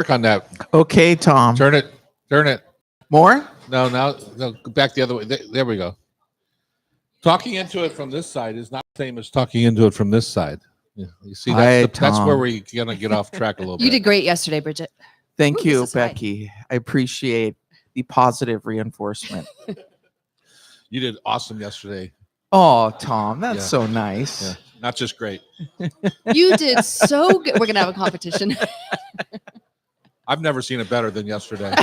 Work on that. Okay, Tom. Turn it. Turn it. More? No, now no, go back the other way. There we go. Talking into it from this side is not the same as talking into it from this side. Yeah, you see, Hi, that's where Tom. we're gonna get off track a little bit. You did great yesterday, Bridget. Thank Ooh, you, this is high. Becky. I appreciate the positive reinforcement. You did awesome yesterday. Oh, Tom, that's Yeah. so nice. Yeah, not just great. You did so good. We're gonna have a competition. I've never seen it better than yesterday.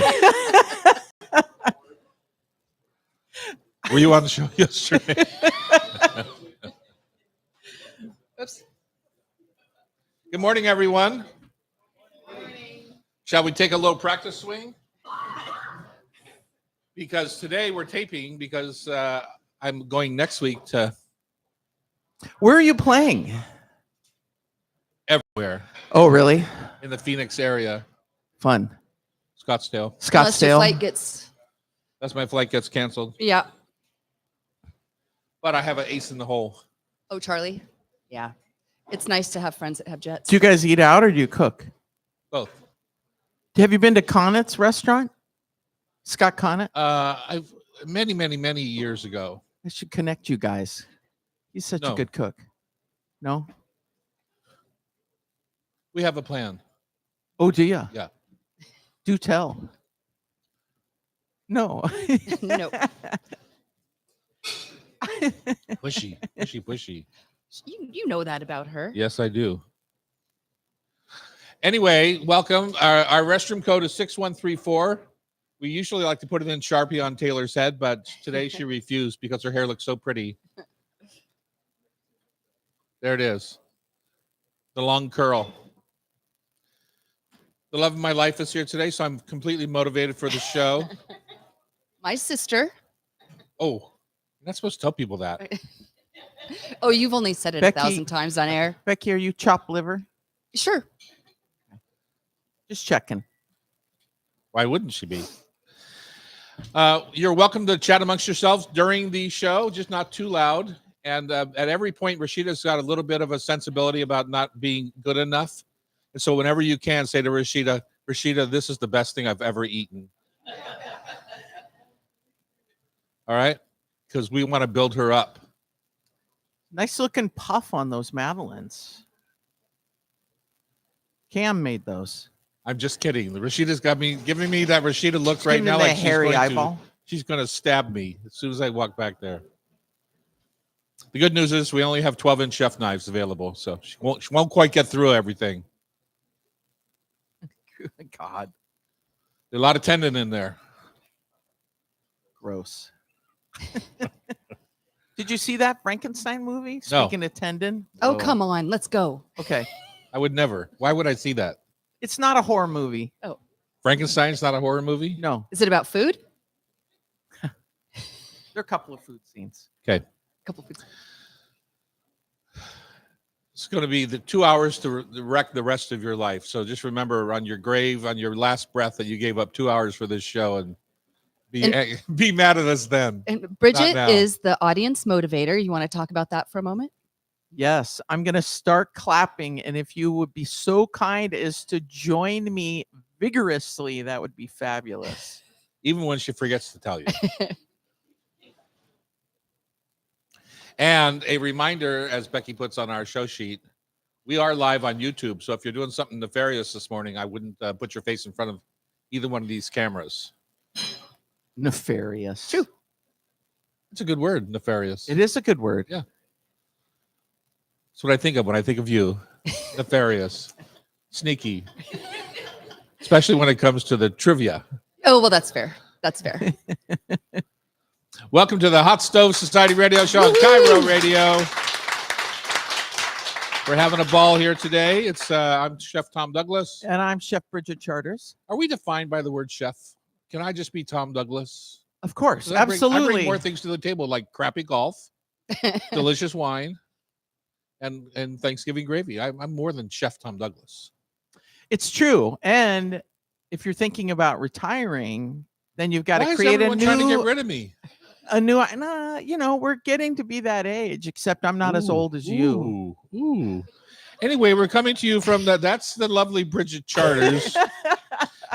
Were you on the show yesterday? Oops. Good morning, everyone. Shall we take a little practice swing? Because today we're taping because I'm going next week to Where are you playing? everywhere Oh, really? in the Phoenix area. Fun. Scottsdale. Unless your Scottsdale. flight gets. That's my flight gets canceled. Yeah. But I have an ace in the hole. Oh, Charlie. Yeah. It's nice to have friends that have jets. Do you guys eat out or do you cook? Both. Have you been to Connett's restaurant? Scott Connett? I've many years ago. I should connect you guys. He's such a No. good cook. No? We have a plan. Oh, do you? Yeah. Do tell. No. No. Pushy, pushy. You know that about her. Yes, I do. Anyway, welcome. Our restroom code is 6134. We usually like to put it in Sharpie on Taylor's head, but today she refused because her hair looks so pretty. There it is. The long curl. The love of my life is here today, so I'm completely motivated for the show. My sister. Oh, you're not supposed to tell people that. Oh, you've only said it Becky. 1,000 times on air. Becky, are you chopped liver? Sure. Just checking. Why wouldn't she be? You're welcome to chat amongst yourselves during the show, just not too loud. And at every point, Rashida's got a little bit of a sensibility about not being good enough. And so whenever you can, say to Rashida, this is the best thing I've ever eaten. All right? Because we want to build her up. Nice looking puff on those Madeleines. Cam made those. I'm just kidding. Rashida's got me giving me that Rashida look right Giving now, me like that hairy eyeball. she's going to stab me as soon as I walk back there. The good news is we only have 12-inch chef knives available, so she won't quite get through everything. Good God. There's a lot of tendon in there. Gross. Did you see that Frankenstein movie? No. Speaking of tendon. Oh, come on. Let's go. Okay. I would never. Why would I see that? It's not a horror movie. Frankenstein's not a horror movie? No. Is it about food? There are a couple of food scenes. Okay. Couple food. It's going to be the 2 hours to wreck the rest of your life. So just remember on your grave, on your last breath, that you gave up 2 hours for this show and be mad at us then. And Bridget now. is the audience motivator. You want to talk about that for a moment? Yes, I'm going to start clapping. And if you would be so kind as to join me vigorously, that would be fabulous. Even when she forgets to tell you. And a reminder, as Becky puts on our show sheet, we are live on YouTube. So if you're doing something nefarious this morning, I wouldn't put your face in front of either one of these cameras. Nefarious. True. It's a good word, nefarious. It is a good word. Yeah. That's what I think of when I think of you. Nefarious. Sneaky. Especially when it comes to the trivia. Oh, well, that's fair. That's fair. Welcome to the Hot Stove Society radio show on Cairo Radio. We're having a ball here today. It's I'm Chef Tom Douglas. And I'm Chef Bridget Charters. Are we defined by the word chef? Can I just be Tom Douglas? Of course. 'Cause I bring Absolutely. more things to the table, like crappy golf, delicious wine, and Thanksgiving gravy. I'm more than Chef Tom Douglas. It's true. And if you're thinking about retiring, then you've got Why to is create a everyone trying to get new, rid of me? we're getting to be that age, except I'm not as old as you. Ooh. Anyway, we're coming to you from that's the lovely Bridget Charters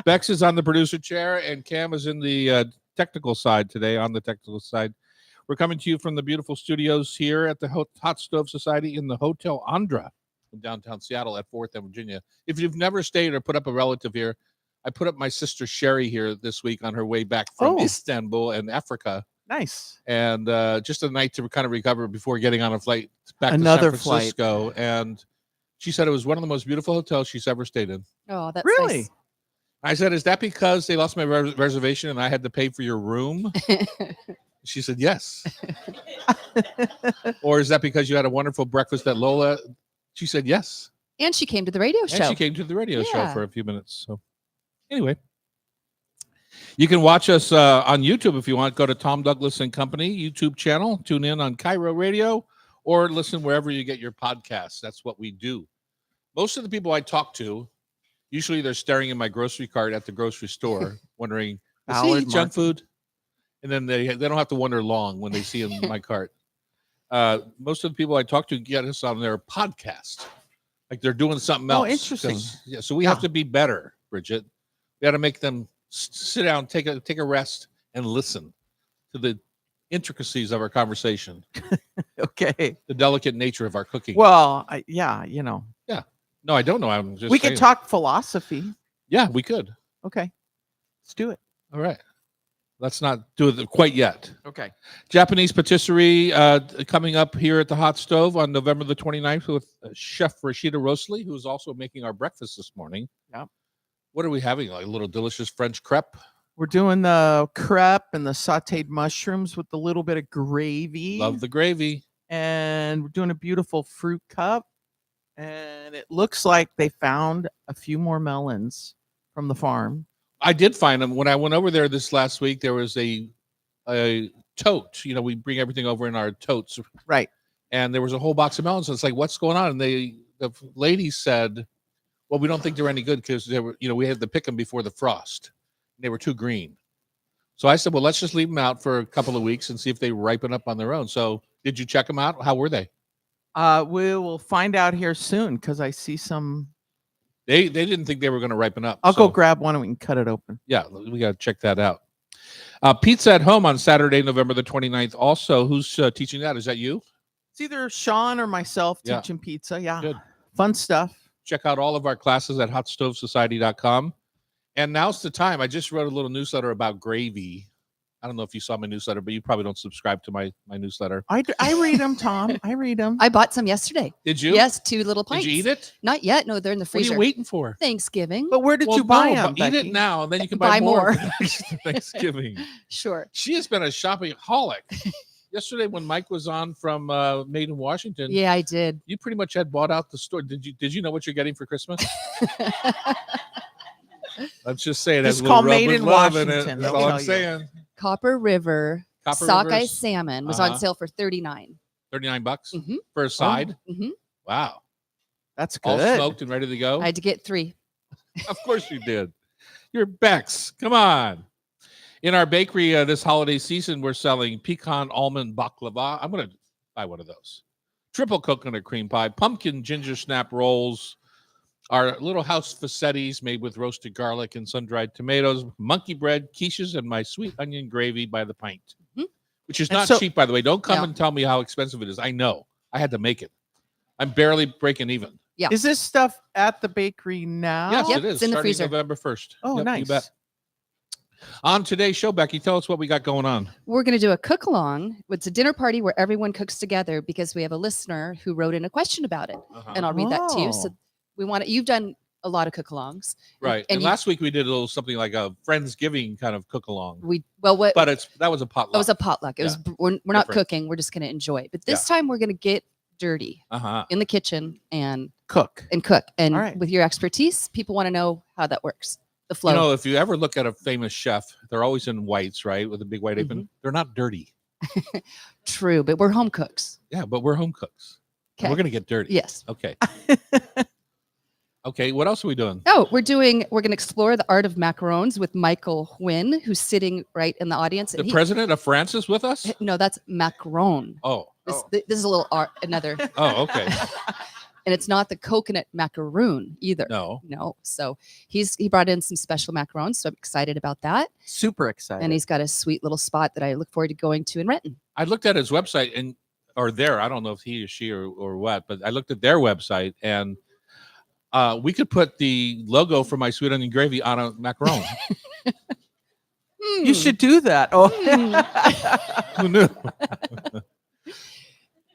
Bex is on the producer chair, and Cam is in the technical side today. On the technical side, we're coming to you from the beautiful studios here at the Hot Stove Society in the Hotel Andra in downtown Seattle at 4th and Virginia. If you've never stayed or put up a relative here, I put up my sister Sherry here this week on her way back from Oh. Istanbul and Africa, Nice. and just a night to kind of recover before getting on a flight back Another to San flight. Francisco. And she said it was one of the most beautiful hotels she's ever stayed in. Oh, that's Really? nice. I said, "Is that because they lost my reservation and I had to pay for your room?" She said, "Yes." Or is that because you had a wonderful breakfast at Lola? She said, "Yes." And she came to the radio show. And she came to the radio show Yeah. for a few minutes. So, anyway, you can watch us on YouTube if you want. Go to Tom Douglas and Company YouTube channel. Tune in on Cairo Radio or listen wherever you get your podcasts. That's what we do. Most of the people I talk to, usually they're staring in my grocery cart at the grocery store, wondering, "Is he Ballard eat junk Market. food?" And then they don't have to wonder long when they see in my cart. Most of the people I talk to get us on their podcast, like they're doing something Oh, else. interesting. 'Cause- Yeah, so we Yeah. have to be better, Bridget. We got to make them sit down, take a rest, and listen to the intricacies of our conversation, Okay. the delicate nature of our cooking. Well, yeah, you know, No, I don't know. I'm just we saying. could talk philosophy. Yeah, we could. Okay. Let's do it. All right. Let's not do it quite yet. Okay. Japanese patisserie coming up here at the Hot Stove on November the 29th with Chef Rashida Rosley, who is also making our breakfast this morning. Yep. What are we having? Like a little delicious French crepe? We're doing the crepe and the sauteed mushrooms with a little bit of gravy. Love the gravy. And we're doing a beautiful fruit cup. And it looks like they found a few more melons from the farm. I did find them when I went over there this last week. There was a tote. You know, we bring everything over in our totes, Right. and there was a whole box of melons. And it's like, what's going on? And the lady said, "Well, we don't think they're any good because they were, we had to pick them before the frost. They were too green." So I said, "Well, let's just leave them out for a couple of weeks and see if they ripen up on their own." So did you check them out? How were they? We will find out here soon because I see some. They didn't think they were going to ripen up. I'll go so- grab one and we can cut it open. Yeah, we got to check that out. Pizza at Home on Saturday, November the 29th. Also, who's teaching that? Is that you? It's either Sean or myself Yeah. teaching pizza. Yeah. Good. Fun stuff. Check out all of our classes at hotstovesociety.com. And now's the time. I just wrote a little newsletter about gravy. I don't know if you saw my newsletter, but you probably don't subscribe to my newsletter. I read them, Tom. I read them. I bought some yesterday. Did you? Yes, 2 little Did pints. you eat it? Not yet. No, they're in the What are freezer. you waiting for? Thanksgiving. But where did Well, you buy no, them? but eat it now, and then you can buy Buy more. for next Thanksgiving. Sure. She has been a shopping-holic. Yesterday, when Mike was on from Made in Washington, Yeah, I did. you pretty much had bought out the store. Did you know what you're getting for Christmas? I'm just saying. It's has a little called rub Made with in love in it. Washington, That's they'll all tell I'm you. saying. Copper River Copper sockeye Rivers, salmon was Uh-huh. on sale for $39. $39 Mhm. for a side. Mhm. Wow. That's All good. smoked and ready to go. I had to get 3. Of course you did. You're Bex. Come on. In our bakery this holiday season, we're selling pecan almond baklava. I'm going to buy one of those. Triple coconut cream pie, pumpkin ginger snap rolls, our little house facettis made with roasted garlic and sun-dried tomatoes, monkey bread, quiches, and my sweet onion gravy by the pint, Mhm. which is And not so- cheap, by the way. Don't come No. and tell me how expensive it is. I know. I had to make it. I'm barely breaking even. Yeah. Is this stuff at the bakery now? Yes, Yep, it is. it's in the Starting freezer. November 1st. Oh, Yep, nice. You bet. On today's show, Becky, tell us what we got going on. We're going to do a cook along. It's a dinner party where everyone cooks together because we have a listener who wrote in a question about it. And I'll read that to you. So Oh. we want to, you've done a lot of cook alongs. Right. and And you- last week we did a little something like a Friendsgiving kind of cook along. What But that was a potluck. it was a potluck. It was we're not Different. cooking. We're just going to enjoy it. But this time we're going to get dirty uh-huh. in the kitchen and Cook. cook. And All right. with your expertise, people want to know how that works. The flow. You know, if you ever look at a famous chef, they're always in whites, right? With a big white apron. Mm-hmm. They're not dirty. True, but we're home cooks. Yeah, but we're home cooks. And Okay. we're gonna get dirty. Yes. Okay. Okay, what else are we doing? Oh, we're going to explore the art of macarons with Michael Huynh, who's sitting right in the audience. The And president of France is with us? no, that's macaron. Oh. This is a little art, another. Oh, okay. And it's not the coconut macaroon either. No. No. So he brought in some special macarons. So I'm excited about that. Super excited. And he's got a sweet little spot that I look forward to going to in Renton. I looked at his website I don't know if he or she or what, but I looked at their website and we could put the logo for my sweet onion gravy on a macaron. You should do that. Oh, Who knew?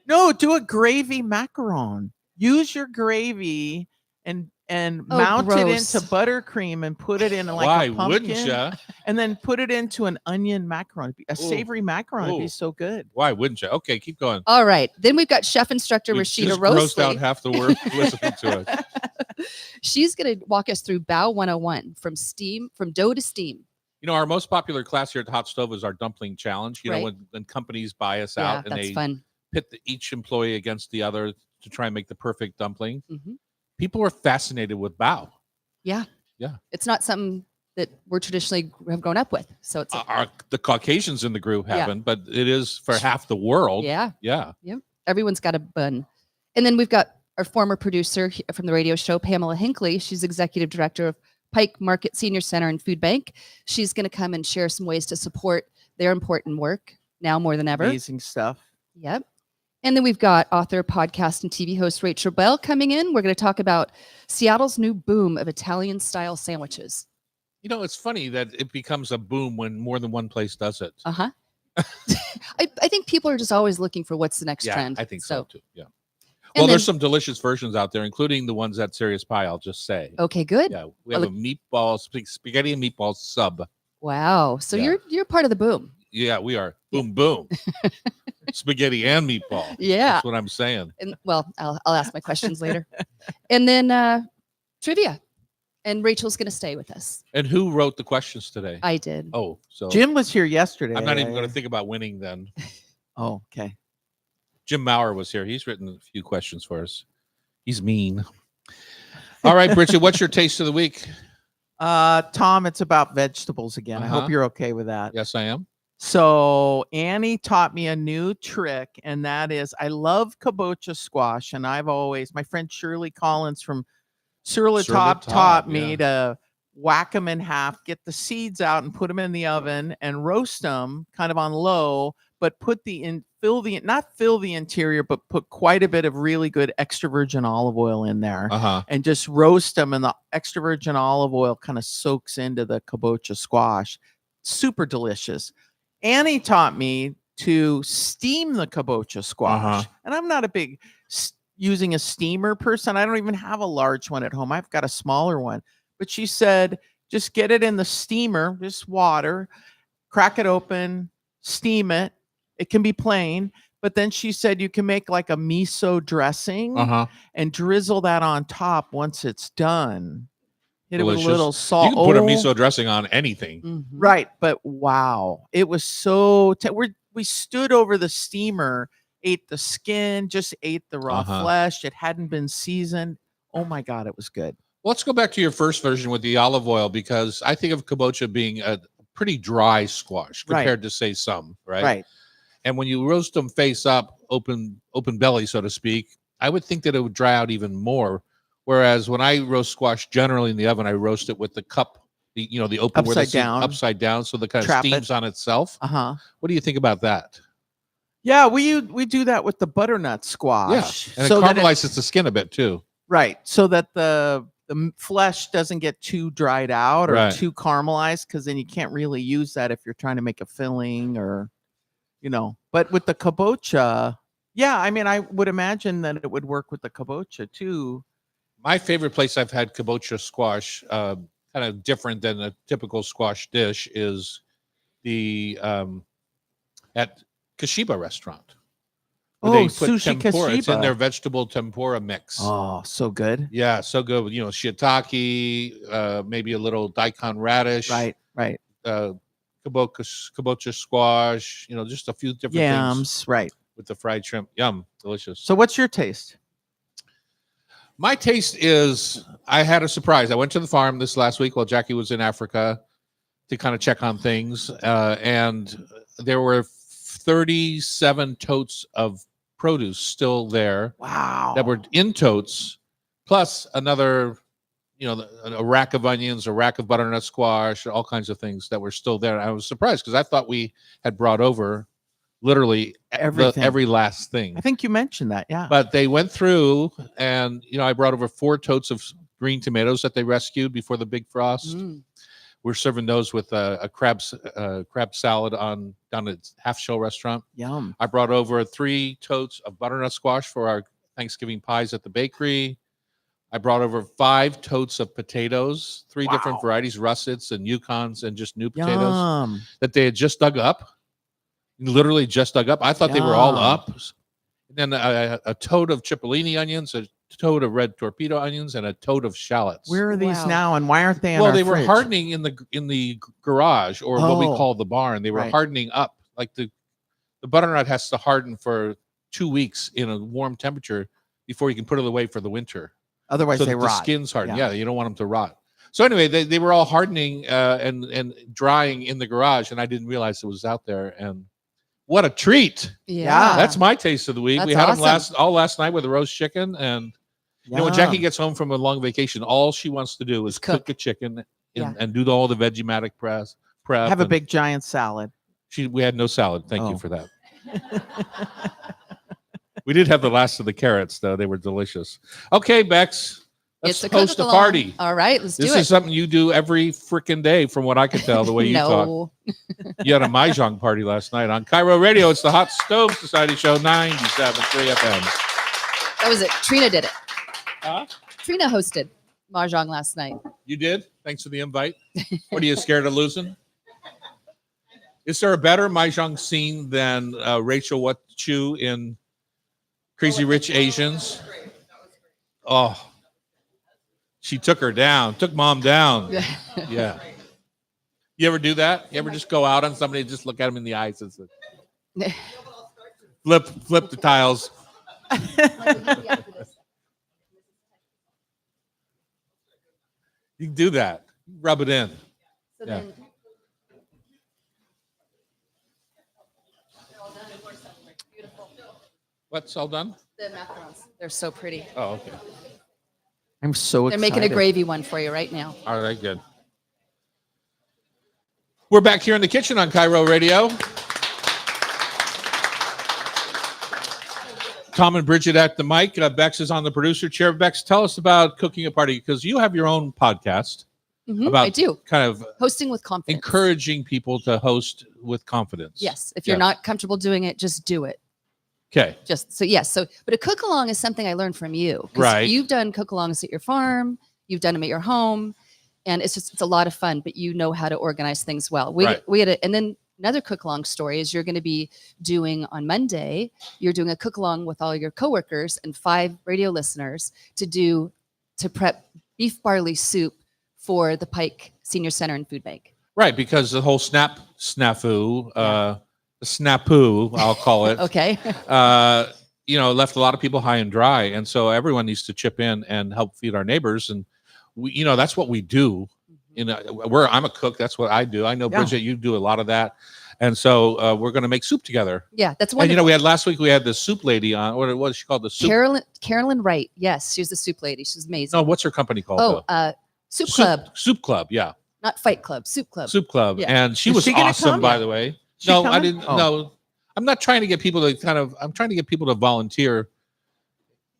no, do a gravy macaron. Use your gravy and Oh, mount it gross. into buttercream and put it in like Why a pumpkin. wouldn't you? And then put it into an onion macaron. A savory macaron would Ooh. be so good. Why wouldn't you? Okay, keep going. All right. Then we've got chef instructor We Rashida just grossed out Rosley. half the word listening to it. She's going to walk us through Bao 101 from dough to steam. You know, our most popular class here at Hot Stove is our dumpling challenge. You know, Right. when companies buy us Yeah, out and that's they fun. pit each employee against the other to try and make the perfect dumpling. hmm People are fascinated with bao. Yeah. Yeah. It's not something that we're traditionally have grown up with. So it's The Caucasians in the group Yeah. haven't, but it is for half the world. yeah. Yeah. Everyone's got a bun. And then we've got our former producer from the radio show, Pamela Hinckley. She's executive director of Pike Market Senior Center and Food Bank. She's going to come and share some ways to support their important work now more than ever. Amazing stuff. Yep. And then we've got author, podcast, and TV host Rachel Bell coming in. We're going to talk about Seattle's new boom of Italian style sandwiches. You know, it's funny that it becomes a boom when more than one place does it. Uh-huh. I think people are just always looking for what's the next Yeah, trend. I think so too. Yeah. and Well, there's then- some delicious versions out there, including the ones at Serious Pie, I'll just say. Okay, good. Yeah, we have a meatball, spaghetti and meatball sub. Wow. So Yeah. you're part of the boom. Yeah, we are. Boom, boom. Spaghetti and meatball. Yeah. That's what I'm saying. And well, I'll ask my questions later. And then trivia. And Rachel's going to stay with us. And who wrote the questions today? I did. Oh, so Jim was here yesterday. I'm not even going to think about winning then. Oh, okay. Jim Maurer was here. He's written a few questions for us. He's mean. All right, Bridget, what's your taste of the week? Tom, it's about vegetables again. I Uh-huh. hope you're okay with that. Yes, I am. So Annie taught me a new trick, and that is I love kabocha squash, and my friend Shirley Collins from Sur La Sur La Top Top, taught me yeah. to whack them in half, get the seeds out, and put them in the oven and roast them kind of on low, but not fill the interior, but put quite a bit of really good extra virgin olive oil in there. Uh-huh. And just roast them, and the extra virgin olive oil kind of soaks into the kabocha squash. Super delicious. Annie taught me to steam the kabocha squash, Uh-huh. and I'm not a big using a steamer person. I don't even have a large one at home. I've got a smaller one. But she said, just get it in the steamer, just water, crack it open, steam it. It can be plain. But then she said you can make like a miso dressing Uh-huh. and drizzle that on top once it's done. Hit it with Delicious. a little salt. You can put a Oh, miso dressing on anything. Mhm. right, but wow, it was so. We stood over the steamer, ate the skin, just ate the raw Uh-huh. flesh. It hadn't been seasoned. Oh my god, it was good. Let's go back to your first version with the olive oil, because I think of kabocha being a pretty dry squash Right. compared to, say, some, right? Right. And when you roast them face up, open belly, so to speak, I would think that it would dry out even more. Whereas when I roast squash, generally in the oven, I roast it with the cup, the open where the Upside down. upside down, so the kind of Trap it. steams on itself. Uh-huh. What do you think about that? Yeah, we do that with the butternut squash. And so it that caramelizes the skin a bit too. right, so that the flesh doesn't get too dried out or Right. too caramelized, because then you can't really use that if you're trying to make a filling or, But with the kabocha, yeah, I mean, I would imagine that it would work with the kabocha too. My favorite place I've had kabocha squash, kind of different than a typical squash dish, is the at Kashiba restaurant. where Oh, they put sushi tempura. It's in Kashiba. their vegetable tempura mix. Oh, so good. Yeah, so good. with, Shiitake, maybe a little daikon radish, Right. kabocha squash. Just a few different things Yams. Right. with the fried shrimp. Yum, delicious. So what's your taste? My taste is, I had a surprise. I went to the farm this last week while Jackie was in Africa to kind of check on things. And there were 37 totes of produce still there Wow. that were in totes, plus another, a rack of onions, a rack of butternut squash, all kinds of things that were still there. I was surprised because I thought we had brought over literally Everything. every last thing. I think you mentioned that. Yeah. But they went through, and I brought over 4 totes of green tomatoes that they rescued before the big frost. Mm. We're serving those with a crab salad down at Half Shell Restaurant. Yum. I brought over 3 totes of butternut squash for our Thanksgiving pies at the bakery. I brought over 5 totes of potatoes, 3 different Wow. varieties, russets and Yukons, and just new potatoes Yum. that they had just dug up. Literally just dug up. I thought they were all Yum. up. And then a tote of Cipollini onions, a tote of red torpedo onions, and a tote of shallots. Where are these Wow. now, and why aren't they in Well, our they were fridge? hardening in the garage, or what we Oh. call the barn. They were Right. hardening up. Like the butternut has to harden for 2 weeks in a warm temperature before you can put it away for the winter. Otherwise, So they that the rot. skin's hardened. Yeah. Yeah, you don't want them to rot. So anyway, they were all hardening and drying in the garage, and I didn't realize it was out there. And what a treat! Yeah. That's my taste of the week. We That's had them awesome. last night with a roast chicken, and when Jackie gets home from a long vacation, all she wants to do is Just cook. cook a chicken Yeah. and do all the Vegematic prep. have a and big giant salad. We had no salad. Thank Oh. you for that. We did have the last of the carrots, though. They were delicious. Okay, Bex, let's It's a host a cook-along. party. All right, let's This do it. is something you do every freaking day, from what I can tell, the way you talk. No. You had a Mahjong party last night on Cairo Radio. It's the Hot Stove Society Show, 97.3 FM. That was it. Trina did it. Huh? Trina hosted Mahjong last night. You did? Thanks for the invite. What, are you scared of losing? Is there a better Mahjong scene than Rachel What Chu in Crazy Rich Asians? Oh, she took her down, took mom down. Yeah. You ever do that? You ever just go out on somebody and just look at them in the eyes and say, flip the tiles? You can do that. Rub it in. So Yeah. then, What's all done? the macarons, they're so pretty. Oh, okay. I'm so They're excited. making a gravy one for you right now. All right, good. We're back here in the kitchen on Cairo Radio. Tom and Bridget at the mic. Bex is on the producer chair. Bex, tell us about Cooking a Party, because you have your own podcast Mhm, about I do. kind of Hosting with confidence. encouraging people to host with confidence. Yes. If you're Yeah. not comfortable doing it, just do it. Okay. Just so yes. So but a cook along is something I learned from you. 'Cause Right. You've done cook alongs at your farm, you've done them at your home, and it's a lot of fun, but you know how to organize things well. Right. We had and then another cook along story is you're going to be doing on Monday, you're doing a cook along with all your coworkers and 5 radio listeners to prep beef barley soup for the Pike Senior Center and Food Bank. Right, because the whole snafu, I'll call it, Okay. left a lot of people high and dry. And so everyone needs to chip in and help feed our neighbors. And that's what we do. I'm a cook. That's what I do. I know, Yeah. Bridget, you do a lot of that. And so we're going to make soup together. Yeah, that's And, wonderful. we had last week, we had the soup lady on. What was she called? The soup. Carolyn Wright. Yes, she's the soup lady. She's amazing. No, what's her company called? Oh, though? Soup Club, Soup Club. Yeah. not Fight Club. Soup Club. Soup Club. Yeah. And she Is was she gonna awesome, come? by Yeah. the way. She No, I coming? didn't. Oh. No, I'm not trying to get people to I'm trying to get people to volunteer,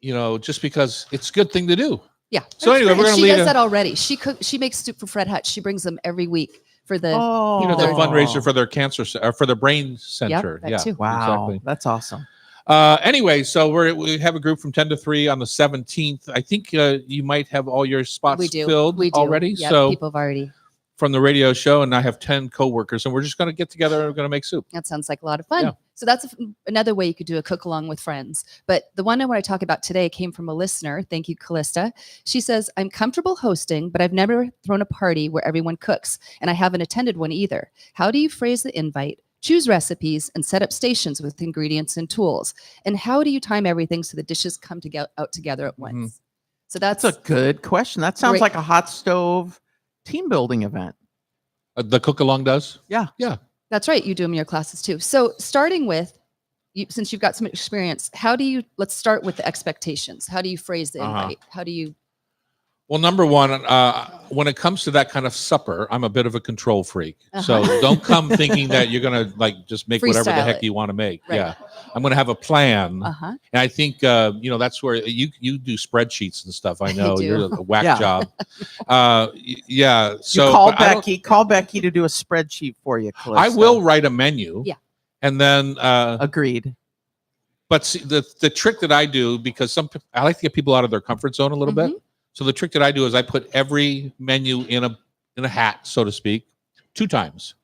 just because it's a good thing to do. Yeah. So anyway, And we're going to she lead does that already. She makes soup for Fred Hutch. She brings them every week for the. Oh, the fundraiser for their cancer or for their brain Yep, center. that Yeah. too. Wow, Exactly. that's awesome. Anyway, so we have a group from 10 to 3 on the 17th. I think you might have all your spots We do. filled We do. already. Yep, So people have already. from the radio show, and I have 10 coworkers, and we're just going to get together and we're going to make soup. That sounds like a lot of fun. Yeah. So that's another way you could do a cook along with friends. But the one I want to talk about today came from a listener. Thank you, Callista. She says, I'm comfortable hosting, but I've never thrown a party where everyone cooks, and I haven't attended one either. How do you phrase the invite, choose recipes, and set up stations with ingredients and tools? And how do you time everything so the dishes come out together at once? Mhm. So that's That's a good question. That sounds Great. like a hot stove team building event. The cook along does? That's right. You do them in your classes too. So starting with, since you've got some experience, how do you, let's start with the expectations. How do you phrase the Uh-huh. invite? How do you, Well, number one, when it comes to that kind of supper, I'm a bit of a control freak. So Uh-huh. don't come thinking that you're going to like just make whatever the Freestyle heck it. you want to make. Right. Yeah. I'm going to have a plan. uh-huh. And I think, that's where you do spreadsheets and stuff. I know do. you're a whack Yeah. job. Yeah. So you call but I don't- Becky. Call Becky to do a spreadsheet for you, Calista. I will write a menu. Yeah. And then, Agreed. but see, the trick that I do, because I like to get people out of their comfort zone a little bit. So the trick that I do is I put every menu in a hat, so to speak, 2 times.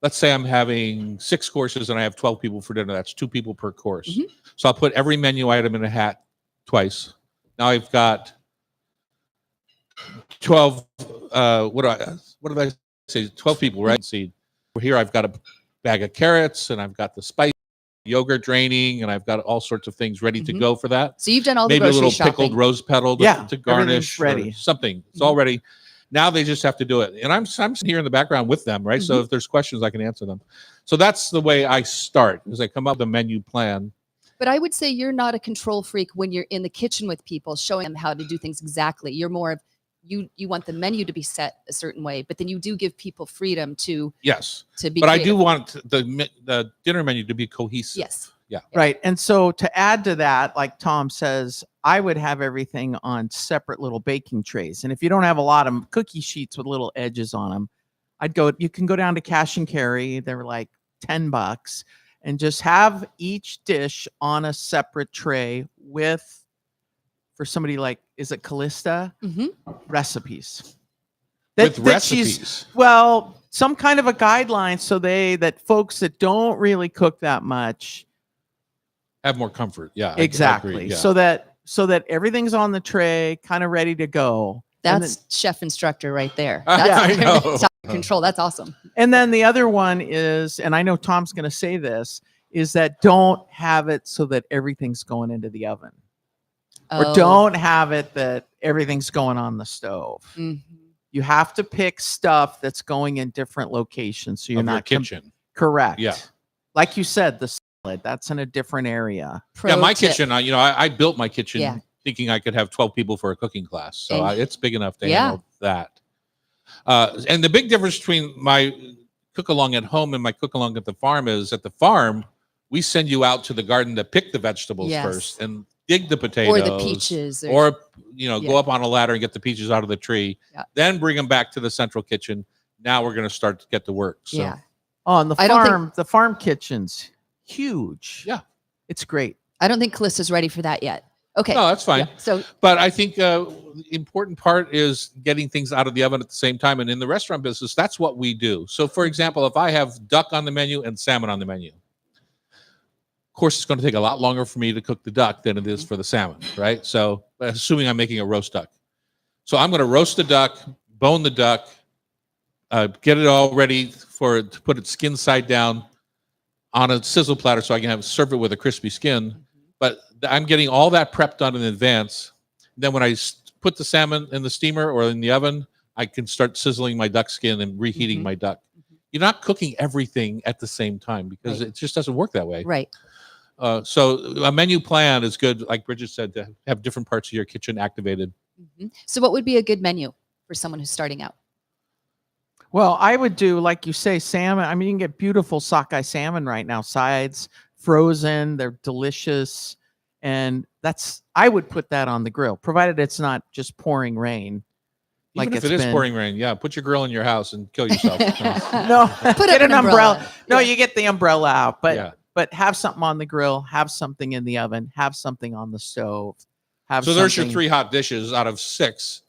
Let's say I'm having 6 courses and I have 12 people for dinner. That's 2 people per course. Mhm. So I'll put every menu item in a hat twice. Now I've got 12. What did I say? 12 people, right? See, here I've got a bag of carrots and I've got the spice, yogurt draining, and I've got all sorts of things ready to Mhm. go for that. So you've done all the Maybe a grocery little shopping. pickled rose petal to, Yeah, to garnish, everything's ready. or something. It's Mhm. all ready. Now they just have to do it, and I'm sitting here in the background with them, right? So if there's questions, I can answer them. So that's the way I start, is I come up with a menu plan. But I would say you're not a control freak when you're in the kitchen with people, showing them how to do things exactly. You're more of you want the menu to be set a certain way, but then you do give people freedom to Yes, be. but I creative. do want the dinner menu to be cohesive. Yes. Yeah. Right. And so to add to that, like Tom says, I would have everything on separate little baking trays. And if you don't have a lot of cookie sheets with little edges on them, you can go down to Cash and Carry. They're like $10 and just have each dish on a separate tray with, for somebody like, is it Callista? Mhm. Recipes. With that she's- recipes. well, some kind of a guideline so that folks that don't really cook that much Have more comfort. Yeah. I exactly agree, yeah. so that everything's on the tray, kind of ready to go. And That's chef instructor right there. Yeah, That's I know. top control. That's awesome. And then the other one is, and I know Tom's going to say this, is that don't have it so that everything's going into the oven, or Oh. don't have it that everything's going on the stove. Mhm. You have to pick stuff that's going in different locations, so you're Of your not kitchen. correct. Yeah. Like you said, the salad, that's in a different area. Pro My tip. kitchen, I built my kitchen Yeah. thinking I could have 12 people for a cooking class. So And- it's big enough to Yeah. handle that. And the big difference between my cook along at home and my cook along at the farm is at the farm, we send you out to the garden to pick the vegetables Yes. first and dig the potatoes. or the peaches. Or, go Yeah. up on a ladder and get the peaches out of the tree. Yeah. Then bring them back to the central kitchen. Now we're going to start to get to work. So yeah. Oh, and I don't think- the farm kitchen's huge. Yeah. It's great. I don't think Callista's ready for that yet. Okay. no, that's fine. Yeah. So But I think the important part is getting things out of the oven at the same time. And in the restaurant business, that's what we do. So, for example, if I have duck on the menu and salmon on the menu, of course, it's going to take a lot longer for me to cook the duck than it is for the salmon, right? So, assuming I'm making a roast duck. So, I'm going to roast the duck, bone the duck, get it all ready to put it skin side down on a sizzle platter so I can serve it with a crispy skin. But I'm getting all that prep done in advance. Then when I put the salmon in the steamer or in the oven, I can start sizzling my duck skin and reheating Mhm. my duck. You're not cooking everything at the same time because Right. it just doesn't work that way. right. So a menu plan is good, like Bridget said, to have different parts of your kitchen activated. Mhm. So what would be a good menu for someone who's starting out? Well, I would do, like you say, salmon. I mean, you can get beautiful sockeye salmon right now, sides, frozen. They're delicious. And I would put that on the grill, provided it's not just pouring rain. Even if it's it is been- pouring rain, yeah, put your grill in your house and kill yourself. No, Put get up an umbrella. No, Yeah. you get the umbrella out, Yeah. but have something on the grill, have something in the oven, have something on the stove. So there's your 3 hot dishes out of 6.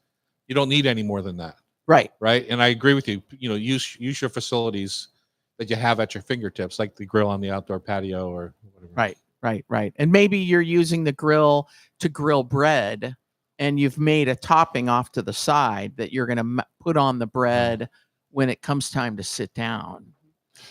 You don't need any more than that. Right. Right. And I agree with you. Use your facilities that you have at your fingertips, like the grill on the outdoor patio or whatever. Right. And maybe you're using the grill to grill bread and you've made a topping off to the side that you're going to put on the bread when it comes time to sit down.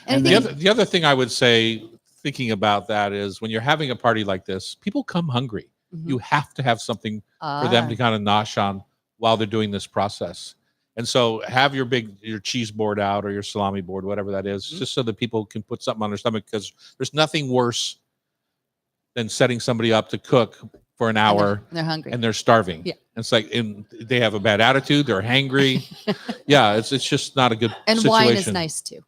And I then- think The other thing I would say, thinking about that, is when you're having a party like this, people come hungry. Mhm. You have to have something for them to kind of nosh on while they're doing this process. And so have your cheese board out or your salami board, whatever that is, just so that people can put something on their stomach, because there's nothing worse than setting somebody up to cook for an And hour they're hungry. and they're starving. Yeah. It's like, and they have a bad attitude. They're hangry. Yeah. It's just not a good And situation. wine is nice too.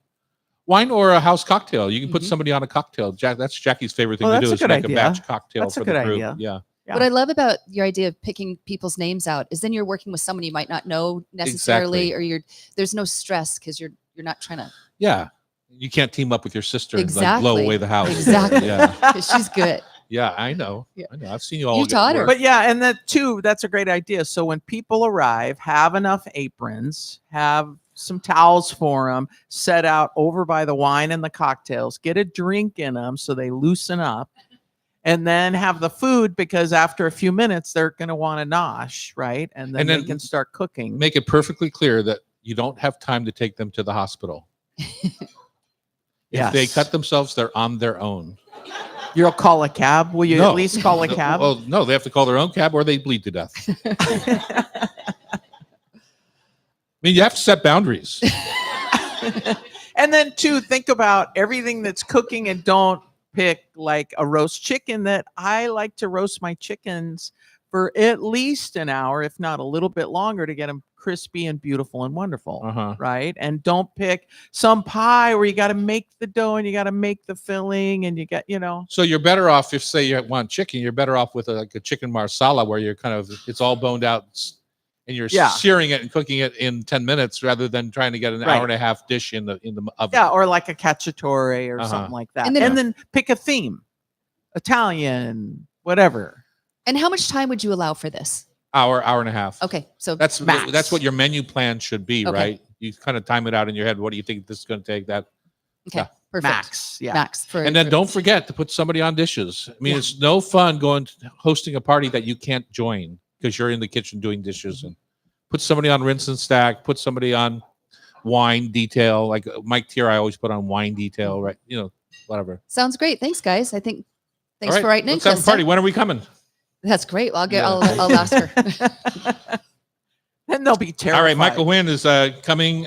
Wine or a house cocktail. You can put Mhm. somebody on a cocktail. That's Jackie's favorite thing Oh, to that's do a is good make idea. a batch cocktail That's a for the good group. idea. Yeah. Yeah. What I love about your idea of picking people's names out is then you're working with someone you might not know necessarily, Exactly. or there's no stress because you're not trying to. Yeah. You can't team up with your sister and like blow Exactly. away the house. Exactly. Yeah. She's good. Yeah. I know. Yeah. I know. I've seen you all. You get taught her. work. But yeah, and that too, that's a great idea. So when people arrive, have enough aprons, have some towels for them, set out over by the wine and the cocktails, get a drink in them so they loosen up, and then have the food because after a few minutes they're going to want to nosh, right? And then they then can start cooking. Make it perfectly clear that you don't have time to take them to the hospital. If they Yes. cut themselves, they're on their own. You'll call a cab. Will you No. at least call a cab? Well, no, they have to call their own cab or they bleed to death. I mean, you have to set boundaries. And then too, think about everything that's cooking and don't pick like a roast chicken. That I like to roast my chickens for at least an hour, if not a little bit longer, to get them crispy and beautiful and wonderful. Uh-huh. Right. And don't pick some pie where you got to make the dough and you got to make the filling and you got, So you're better off if, say, you want chicken, you're better off with a chicken marsala where you're it's all boned out and you're Yeah. searing it and cooking it in 10 minutes rather than trying to get an Right. hour and a half dish in the oven. yeah, or like a cacciatore or Uh-huh. something like that. And And then- then pick a theme, Italian, whatever. And how much time would you allow for this? Hour and a half. Okay, so That's Max. what your menu plan should be, Okay. right? You kind of time it out in your head. What do you think this is going to take? That, okay, yeah. perfect. Max. Yeah. Max for and then for- don't forget to put somebody on dishes. I mean, Yeah. it's no fun hosting a party that you can't join because you're in the kitchen doing dishes. And put somebody on rinse and stack. Put somebody on wine detail. Like Mike Tier, I always put on wine detail, right? Whatever. Sounds great. Thanks, guys. I think. Thanks All right, for writing in. let's have a Krista. party. When are we coming? That's great. Well, Yeah. I'll ask her. Then they'll be terrified. All right, Michael Wynn is coming.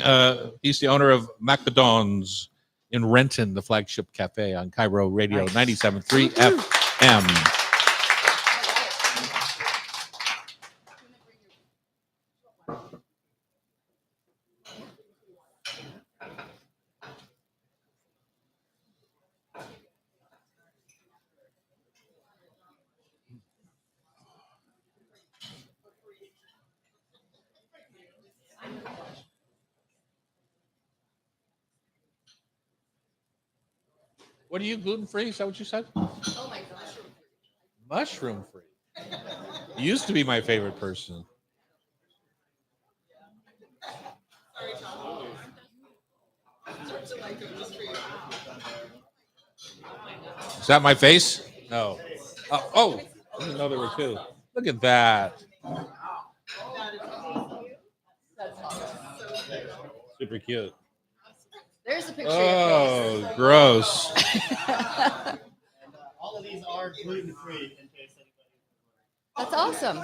He's the owner of Macadons in Renton, the flagship cafe on Cairo Radio Nice. 97.3 FM. What are you, gluten free? Is that what you said? Oh my gosh. Mushroom free. You used to be my favorite person. Is that my face? No. Oh, I didn't know there were two. Look at that. Super cute. There's a picture. Oh, gross. All of these are gluten free in case anybody. That's awesome.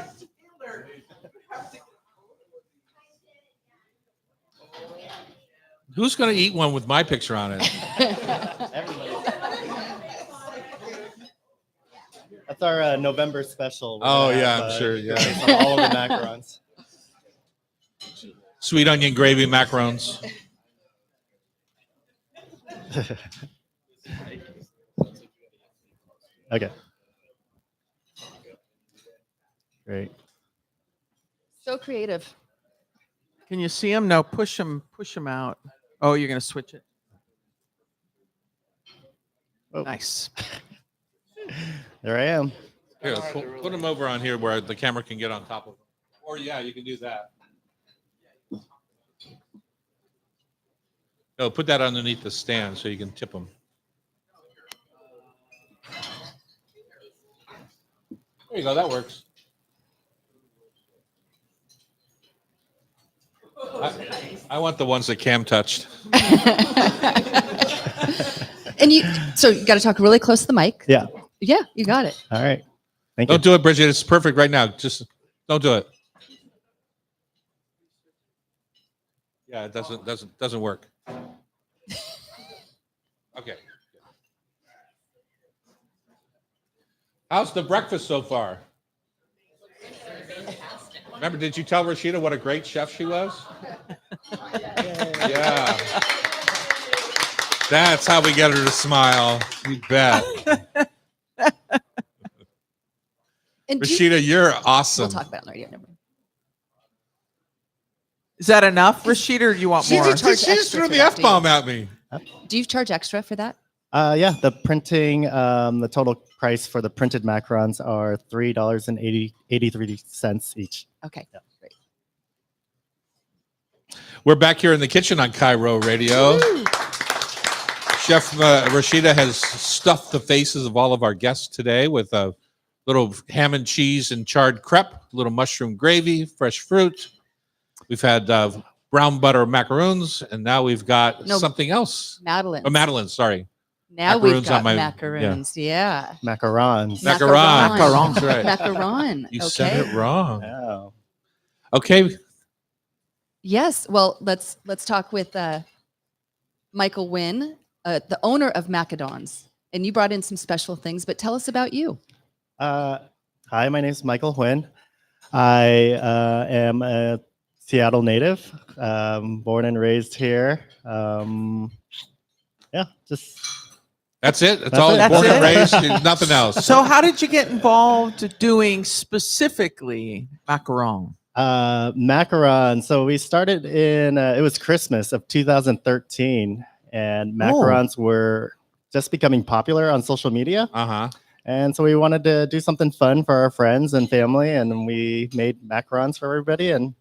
Who's going to eat one with my picture on it? Everybody. That's our November special. We're Oh, gonna yeah, have, I'm sure, yeah. based on all of the macarons. Sweet onion gravy macarons. Okay. Great. So creative. Can you see him? No, push him out. Oh, you're gonna switch it. Oh. Nice. There I am. Here, put them over on here where the camera can get on top of them. Or, yeah, you can do that. No, put that underneath the stand so you can tip them. There you go. That works. I want the ones that Cam touched. And so you got to talk really close to the mic. Yeah. Yeah, you got it. All right. Thank you. Don't do it, Bridget. It's perfect right now. Just don't do it. Yeah, it doesn't work. Okay. How's the breakfast so far? Remember, did you tell Rashida what a great chef she was? Yeah. That's how we get her to smile. You bet. And Rashida, you're awesome. we'll talk about it on the radio. Never mind. Is that enough, Rashida, or do you want She more? Did you just, charge she just extra threw for the that, F-bomb at me. Do you charge extra for that? Yeah, the printing, the total price for the printed macarons are $3.83 each. Okay, great. We're back here in the kitchen on Cairo Radio. Chef Rashida has stuffed the faces of all of our guests today with a little ham and cheese and charred crepe, little mushroom gravy, fresh fruit. We've had brown butter macaroons, and now we've got No. something else. Madeline. Oh, Madeline, sorry. Now we've macaroons on got my- macaroons. Yeah. Macarons. Macaron. Macaron. That's right. Macaron. You okay. said it wrong. Oh. Okay. Yes. Well, let's talk with Michael Wynn, the owner of Macadons. And you brought in some special things, but tell us about you. Hi, my name is Michael Huynh. I am a Seattle native, born and raised here. Yeah, just That's it. That's That's all. it. That's Born and it? raised. Nothing else. So, how did you get involved doing specifically macaron? macaron. So we started in it was Christmas of 2013, and macarons were just becoming popular on social media. Uh-huh. And so we wanted to do something fun for our friends and family, and we made macarons for everybody, and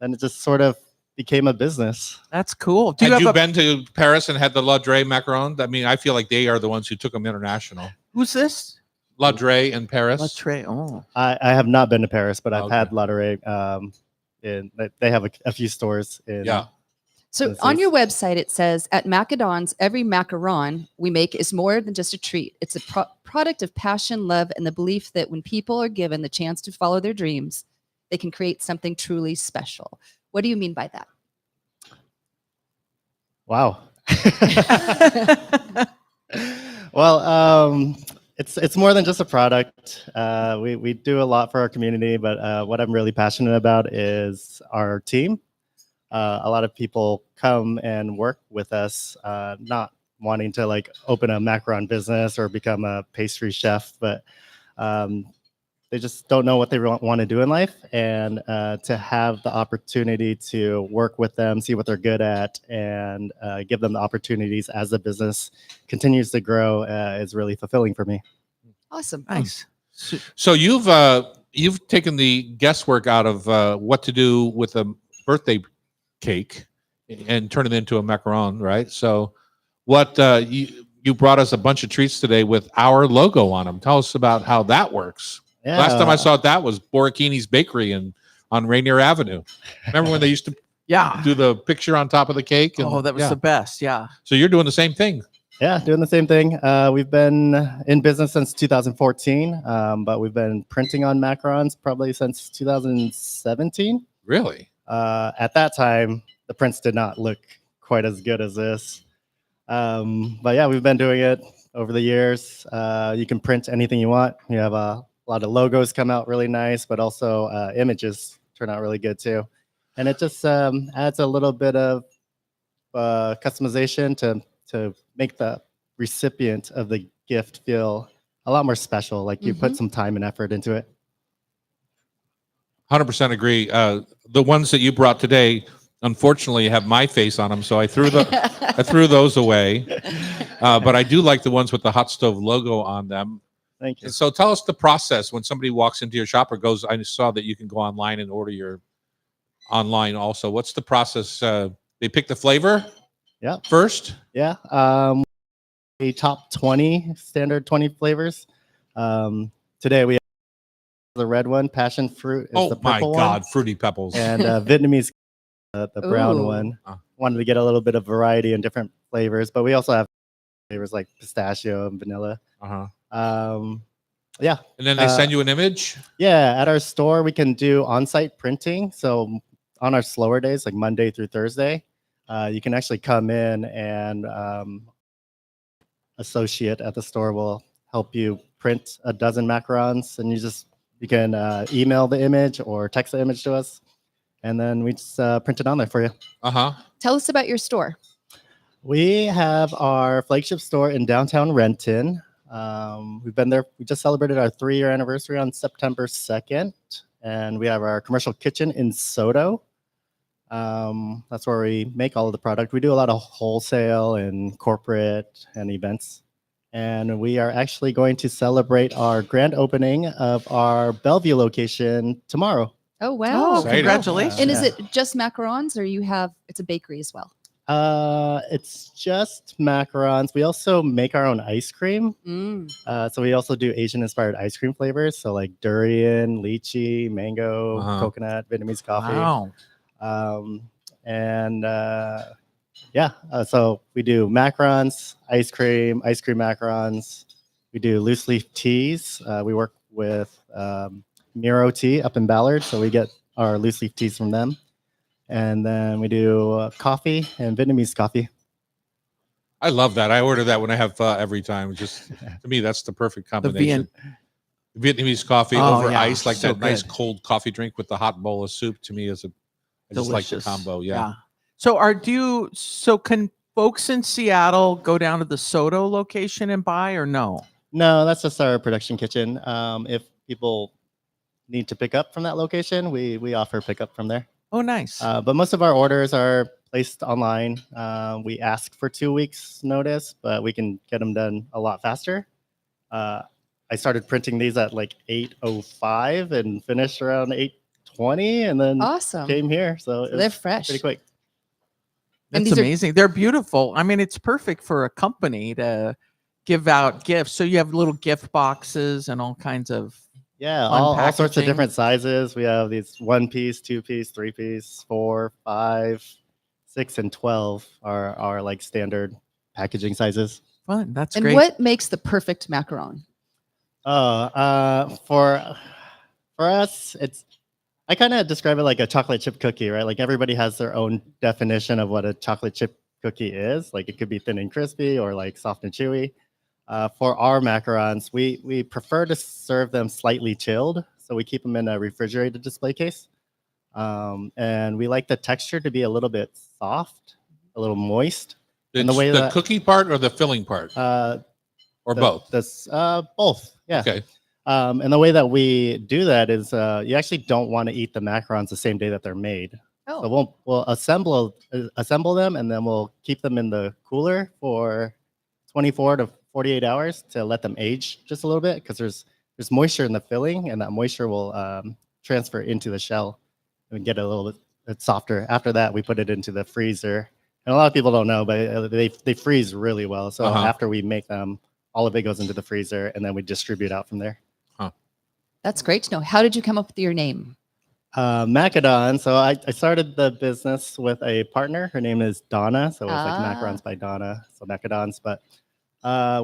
then it just sort of became a business. That's cool. Do you Had have you a, been to Paris and had the La Dre macaron? I mean, I feel like they are the ones who took them international. who's this? La Dre in Paris. La Tre. Oh, I have not been to Paris, but I've Okay. had Ladurée. They have a few stores in. Yeah. So This on is- your website, it says at Macadons, every macaron we make is more than just a treat. It's a product of passion, love, and the belief that when people are given the chance to follow their dreams, they can create something truly special. What do you mean by that? Wow. Well, it's more than just a product. We do a lot for our community, but what I'm really passionate about is our team. A lot of people come and work with us, not wanting to like open a macaron business or become a pastry chef, but they just don't know what they want to do in life. And to have the opportunity to work with them, see what they're good at, and give them the opportunities as the business continues to grow is really fulfilling for me. Awesome. nice. So you've taken the guesswork out of what to do with a birthday cake and turn it into a macaron, right? So what you brought us a bunch of treats today with our logo on them. Tell us about how that works. Yeah. Last time I saw that was Borachini's Bakery on Rainier Avenue. Remember when they used to Yeah. do the picture on top of the cake? And- Oh, that was yeah. the best. Yeah. So you're doing the same thing. Yeah, doing the same thing. We've been in business since 2014, but we've been printing on macarons probably since 2017. Really? At that time, the prints did not look quite as good as this. But yeah, we've been doing it over the years. You can print anything you want. You have a lot of logos come out really nice, but also images turn out really good too. And it just adds a little bit of customization to make the recipient of the gift feel a lot more special, like you put some time and effort into it. 100% agree. The ones that you brought today, unfortunately, have my face on them, so I threw those away. But I do like the ones with the hot stove logo on them. Thank you. So tell us the process when somebody walks into your shop or goes. I saw that you can go online and order your online also. What's the process? They pick the flavor. Yeah. First. Yeah. A top 20 standard 20 flavors. Today we have the red one, passion fruit. Is Oh the my purple God, one, Fruity Pebbles. and Vietnamese, the brown Ooh. one. Ah. Wanted to get a little bit of variety and different flavors, but we also have flavors like pistachio and vanilla. Uh-huh. Yeah. And then they send you an image. Yeah, at our store we can do on-site printing. So on our slower days, like Monday through Thursday, you can actually come in and associate at the store will help you print a dozen macarons, and you can email the image or text the image to us, and then we just print it on there for you. Tell us about your store. We have our flagship store in downtown Renton. We've been there. We just celebrated our 3-year anniversary on September 2nd, and we have our commercial kitchen in Soto. That's where we make all of the product. We do a lot of wholesale and corporate and events. And we are actually going to celebrate our grand opening of our Bellevue location tomorrow. Oh, Oh, wow. Exciting. congratulations. And is it just macarons, or it's a bakery as well? It's just macarons. We also make our own ice cream. Mm. So we also do Asian-inspired ice cream flavors. So like durian, lychee, mango, coconut, Vietnamese coffee. Wow. So we do macarons, ice cream macarons. We do loose leaf teas. We work with Miro Tea up in Ballard, so we get our loose leaf teas from them. And then we do coffee and Vietnamese coffee. I love that. I order that when I have every time. Just to me, that's the perfect combination. Vietnamese coffee Oh, over yeah, ice, like so that nice good. cold coffee drink with the hot bowl of soup. To me, I just like the Delicious. combo. Yeah. So can folks in Seattle go down to the Soto location and buy, or no? No, that's just our production kitchen. If people need to pick up from that location, we offer pickup from there. Oh, nice. But most of our orders are placed online. We ask for 2 weeks notice, but we can get them done a lot faster. I started printing these at like 8:05 and finished around 8:20, and then Awesome. came here. So So they're fresh. pretty quick. and That's these are- amazing. They're beautiful. I mean, it's perfect for a company to give out gifts. So you have little gift boxes and all kinds of. Yeah, Fun all sorts of packaging. different sizes. We have these 1-piece, 2-piece, 3-piece, 4, 5, 6, and 12 are like standard packaging sizes. Fun. That's And great. what makes the perfect macaron? For us, I kind of describe it like a chocolate chip cookie, right? Like everybody has their own definition of what a chocolate chip cookie is. Like it could be thin and crispy or like soft and chewy. For our macarons, we prefer to serve them slightly chilled. So we keep them in a refrigerated display case. And we like the texture to be a little bit soft, a little moist. And the It's way the that- cookie part or the filling part, or both. Both. Yeah. Okay. And the way that we do that is you actually don't want to eat the macarons the same day that they're made. Oh, So we'll assemble them, and then we'll keep them in the cooler for 24 to 48 hours to let them age just a little bit, because there's moisture in the filling, and that moisture will transfer into the shell and get a little bit softer. After that, we put it into the freezer. And a lot of people don't know, but they freeze really well. So after we make them, all of it goes into the freezer, and then we distribute out from there. that's great to know. How did you come up with your name? Macadon. So I started the business with a partner. Her name is Donna. So it's like Ah. macarons by Donna. So Macadons. But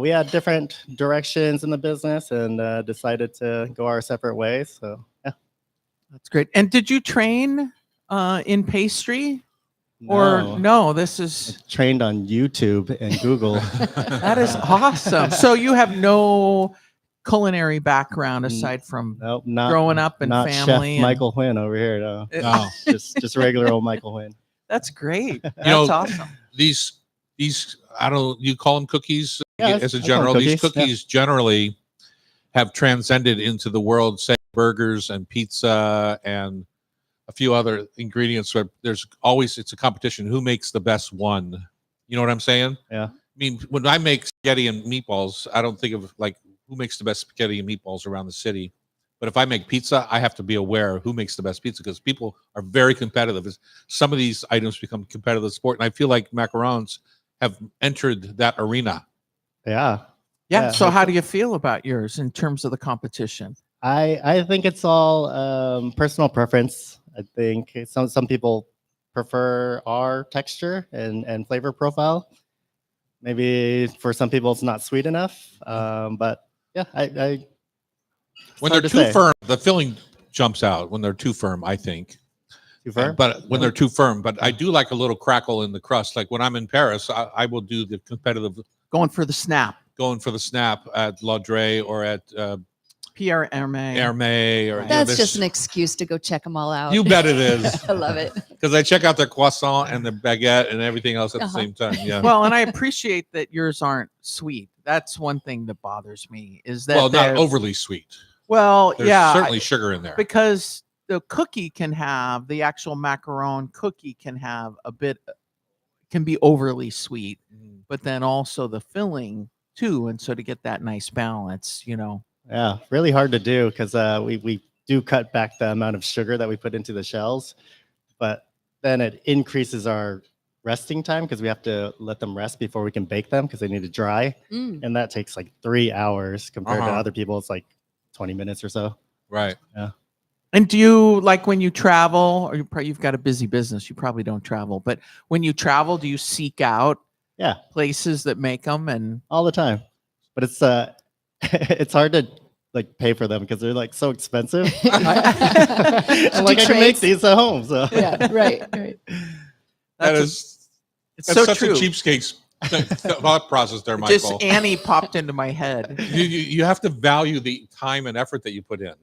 we had different directions in the business and decided to go our separate ways. So yeah. That's great. And did you train in pastry? Or no, this is Trained on YouTube and Google. that is awesome. So you have no culinary background aside from Nope, not growing up and not family. Chef and- Michael Huynh over here. No, No. just regular old Michael Huynh. That's great. That's know, awesome. These I don't. You call them cookies Yeah, as a I call 'em general. These cookies, yeah. cookies generally have transcended into the world, say burgers and pizza and a few other ingredients where it's a competition. Who makes the best one? You know what I'm saying? Yeah. I mean, when I make spaghetti and meatballs, I don't think of like who makes the best spaghetti and meatballs around the city. But if I make pizza, I have to be aware of who makes the best pizza, because people are very competitive. Some of these items become competitive sport, and I feel like macarons have entered that arena. Yeah. Yeah. Yeah. So how do you feel about yours in terms of the competition? I think it's all personal preference. I think some people prefer our texture and flavor profile. Maybe for some people it's not sweet enough. But yeah, I When hard they're to too say. firm, the filling jumps out. When they're too firm, I think. too firm. But when they're too firm, but I do like a little crackle in the crust. Like when I'm in Paris, I will do the competitive, Going for the snap. going for the snap at Laudre or at Pierre Hermé. Hermé or Right. That's just an excuse to go check them all out. You bet it is. I love it. Because I check out their croissant and the baguette and everything else at the Uh-huh. same time. Yeah. Well, and I appreciate that yours aren't sweet. That's one thing that bothers me is that Well, not they're- overly sweet. Well, There's yeah, certainly sugar in there. because the cookie can have the actual macaron cookie can have can be overly sweet, Mm. but then also the filling too, and so to get that nice balance, Yeah, really hard to do because we do cut back the amount of sugar that we put into the shells, but then it increases our resting time because we have to let them rest before we can bake them because they need to dry, Mm. and that takes like 3 hours compared to Uh-huh. other people. It's like 20 minutes or so. Right. And do you like when you travel, or you've got a busy business, you probably don't travel, but when you travel, do you seek out Yeah, places that make them? And all the time, but it's it's hard to like pay for them because they're like so expensive. I'm like, I can make trades? these at home. So Yeah, right. that's That's so such true. a cheapskate's thought process there, Just Michael. Annie popped into my head. You have to value the time and effort that you put in.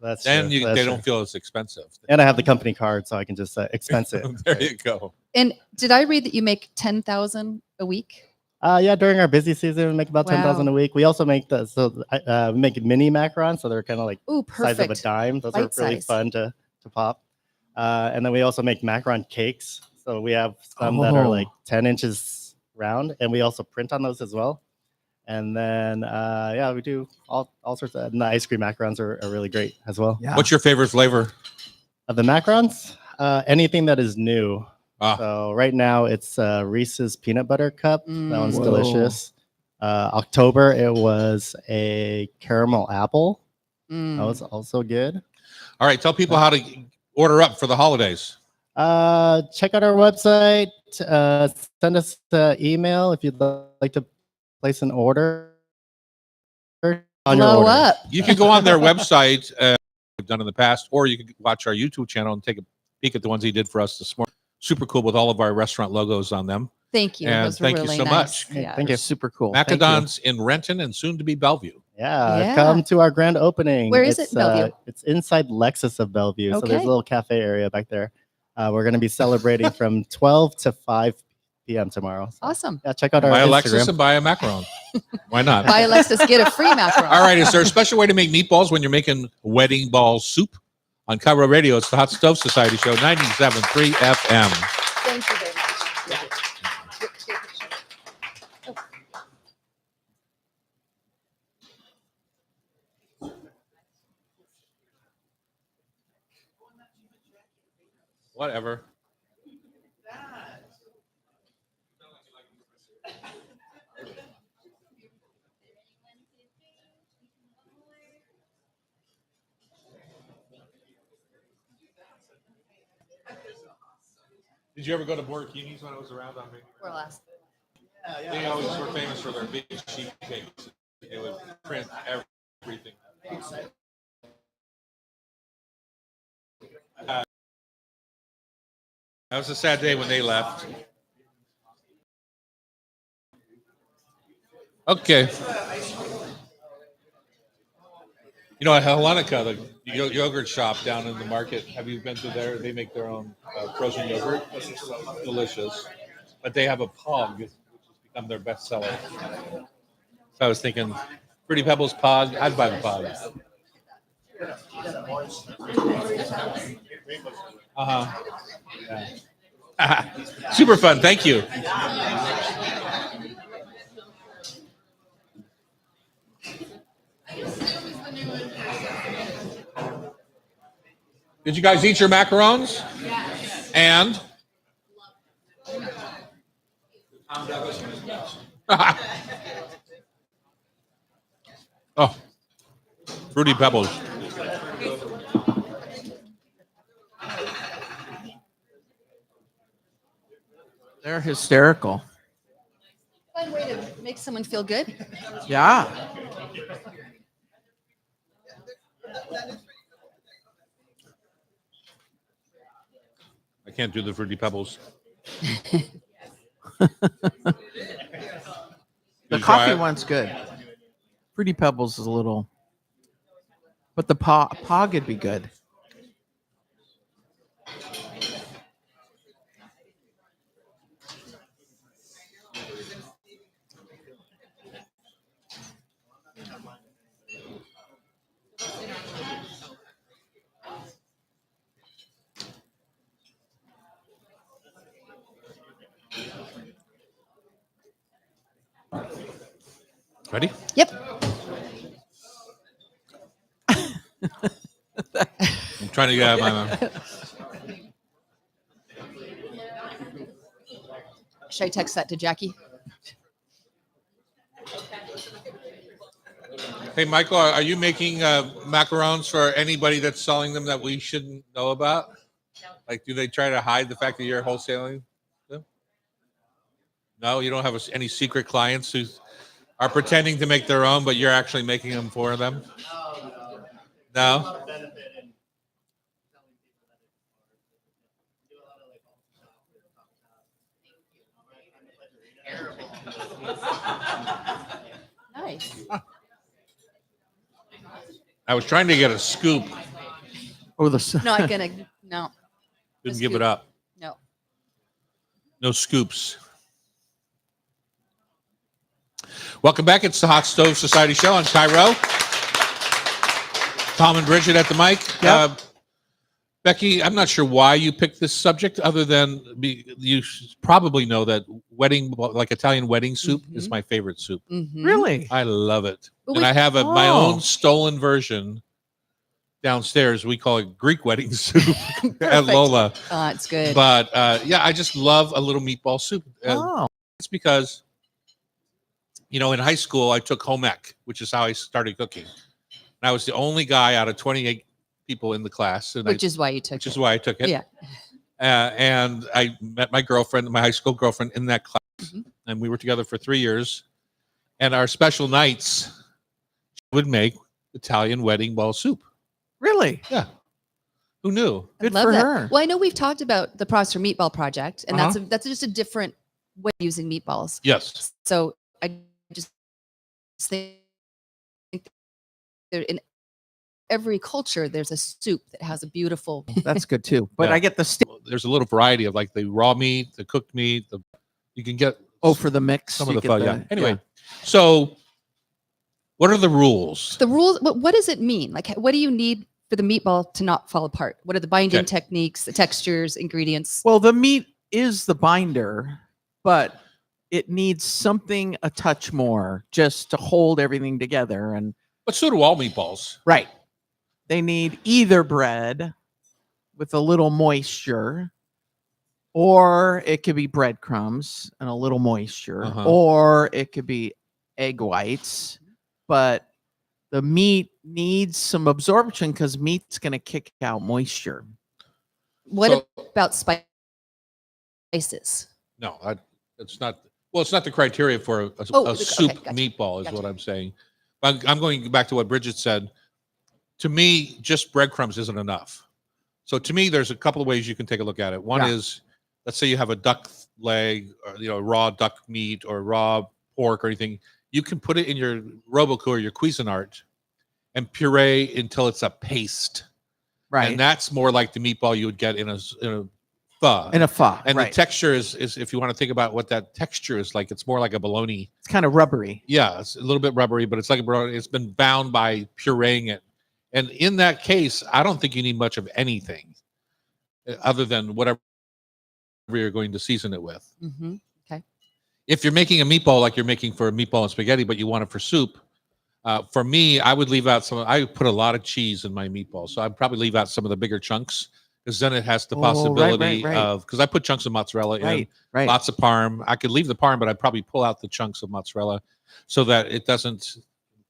that's Then true. That's they true. don't feel as expensive. And I have the company card, so I can just expense it. There you go. And did I read that you make 10,000 a week? Yeah, during our busy season, we make about 10,000 a Wow. week. We also make we make mini macarons, so they're kind of like Ooh, size of a perfect. dime. Those Bite are really size. fun to pop. And then we also make macaron cakes. So we have some that are like 10 inches round, and we also print on those as well. And then yeah, we do all sorts of. And the ice cream macarons are really great as well. Yeah. What's your favorite flavor? Of the macarons, anything that is new. Ah. So right now it's Reese's peanut butter cup. That one's Whoa. delicious. October it was a caramel apple. Mm. That was also good. All right. Tell people how to order up for the holidays. Check out our website. Send us an email if you'd like to place an order. On your Blow order. up. You can go on their website, we've done in the past, or you can watch our YouTube channel and take a peek at the ones he did for us this morning. Super cool with all of our restaurant logos on them. Thank you. And Those were thank you really so nice. much. Yeah. Thank you. Super cool. Thank you. Macadon's in Renton and soon to be Bellevue. Yeah, Yeah. come to our grand opening. Where is it, Bellevue? It's inside Lexus of Bellevue. So there's Okay. a little cafe area back there. We're going to be celebrating from 12 to 5 p.m. tomorrow. So, Awesome. yeah, check out our Buy a Instagram. Lexus and buy a macaron. Why not? Buy a Lexus, get a free macaron. All right. Is there a special way to make meatballs when you're making wedding ball soup? On Cairo Radio, it's the Hot Stove Society Show, 97.3 FM. Thank you very much. Whatever. Did you ever go to Borghini's when I was around on Main? We're last. They always were famous for their big sheet cakes. They would print everything. That was a sad day when they left. Okay. You know, at Hellenica, the yogurt shop down in the market, have you been to there? They make their own frozen yogurt. Delicious. But they have a Pog, which has become their best seller. So I was thinking, Fruity Pebbles Pog, I'd buy the Pog. Uh-huh. Yeah. Super fun. Thank you. Did you guys eat your macarons? Yes. And? Oh, Fruity Pebbles. They're hysterical. Fun way to make someone feel good. Yeah. I can't do the Fruity Pebbles. The you try coffee it? one's good. Fruity Pebbles is a little, but the Pog would be good. Ready? Yep. I'm trying to get out of my mouth. Should I text that to Jackie? Hey, Michael, are you making macarons for anybody that's selling them that we shouldn't know about? Like, do they try to hide the fact that you're wholesaling them? No, you don't have any secret clients who are pretending to make their own, but you're actually making them for them? No? Nice. I was trying to get a scoop. Oh, the Not gonna. No. Didn't A give it scoop. up. No. No scoops. Welcome back. It's the Hot Stove Society Show on Cairo. Tom and Bridget at the mic. Yep. Becky, I'm not sure why you picked this subject, other than you probably know that like Italian wedding soup, is Mhm. my favorite soup. Mhm. really? I love it, But and we- I have my Oh. own stolen version downstairs. We call it Greek wedding soup at Perfect. Lola. It's good. But yeah, I just love a little meatball soup. Oh, It's because, in high school, I took home ec, which is how I started cooking. And I was the only guy out of 28 people in the class, and Which is why you took which it. is why I took it. Yeah. And I met my girlfriend, my high school girlfriend, in that class, Mhm. and we were together for 3 years. And our special nights, she would make Italian wedding ball soup. really? Yeah, who knew? I Good love for that. her. Well, I know we've talked about the Prosper Meatball Project, and Uh-huh. that's just a different way of using meatballs. Yes. So I just think that in every culture, there's a soup that has a beautiful. That's good too. But Yeah. I get the There's a little variety of like the raw meat, the cooked meat. You can get for the mix. some of you the get fun. Yeah. Anyway, so what are the rules? The rules. What does it mean? Like, what do you need for the meatball to not fall apart? What are the binding Okay. techniques, the textures, ingredients? Well, the meat is the binder, but it needs something a touch more just to hold everything together. And But so do all meatballs. right, they need either bread with a little moisture, or it could be breadcrumbs and a little moisture, Uh-huh. or it could be egg whites. But the meat needs some absorption because meat's going to kick out moisture. What So- about spices? No, it's not. Well, it's not the criteria for a Okay, soup gotcha. meatball, is Gotcha. what I'm saying. But I'm going back to what Bridget said. To me, just breadcrumbs isn't enough. So to me, there's a couple of ways you can take a look at it. One Yeah. is, let's say you have a duck leg, or raw duck meat, or raw pork, or anything. You can put it in your Robocook or your Cuisinart and puree until it's a paste. Right. And that's more like the meatball you would get in a pho. In a pho. And right. the texture is if you want to think about what that texture is like, it's more like a bologna. It's kind of rubbery. Yeah, it's a little bit rubbery, but it's like a bologna. It's been bound by pureeing it. And in that case, I don't think you need much of anything other than whatever you're going to season it with. Mm-hmm. If you're making a meatball like you're making for a meatball and spaghetti, but you want it for soup, for me, I would leave out some. I put a lot of cheese in my meatball, so I'd probably leave out some of the bigger chunks because then it has the Oh, right, possibility right. of, because I put chunks of mozzarella in, Right. Right. lots of parm. I could leave the parm, but I'd probably pull out the chunks of mozzarella so that it doesn't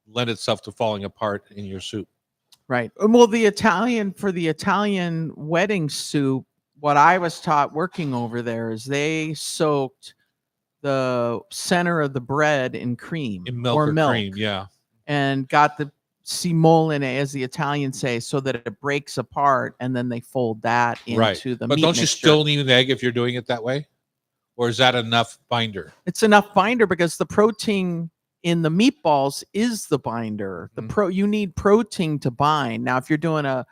lend itself to falling apart in your soup. Right. Well, the Italian wedding soup, what I was taught working over there is they soaked the center of the bread in cream In milk or or milk cream, yeah. and got the simolene, as the Italians say, so that it breaks apart, and then they fold that into Right. the But meat don't you mixture. still need an egg if you're doing it that way? Or is that enough binder? It's enough binder because the protein in the meatballs is the binder. Mhm. You need protein to bind. Now, if you're doing a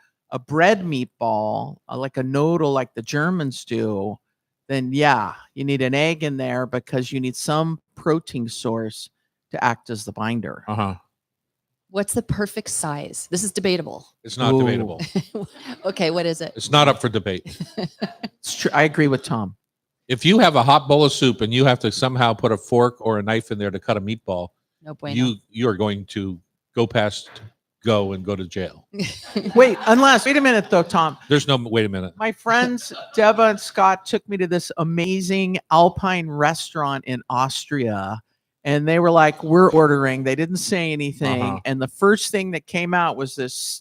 bread meatball, like a noodle like the Germans do, then yeah, you need an egg in there because you need some protein source to act as the binder. Uh-huh. What's the perfect size? This is debatable. It's not Ooh. debatable. Okay, what is it? It's not up for debate. It's true. I agree with Tom. If you have a hot bowl of soup and you have to somehow put a fork or a knife in there to cut a meatball, No bueno. you are going to go to jail. Wait a minute though, Tom. There's no wait a minute. My friends Deba and Scott took me to this amazing Alpine restaurant in Austria, and they were like, "We're ordering." They didn't say anything, Uh-huh. and the first thing that came out was this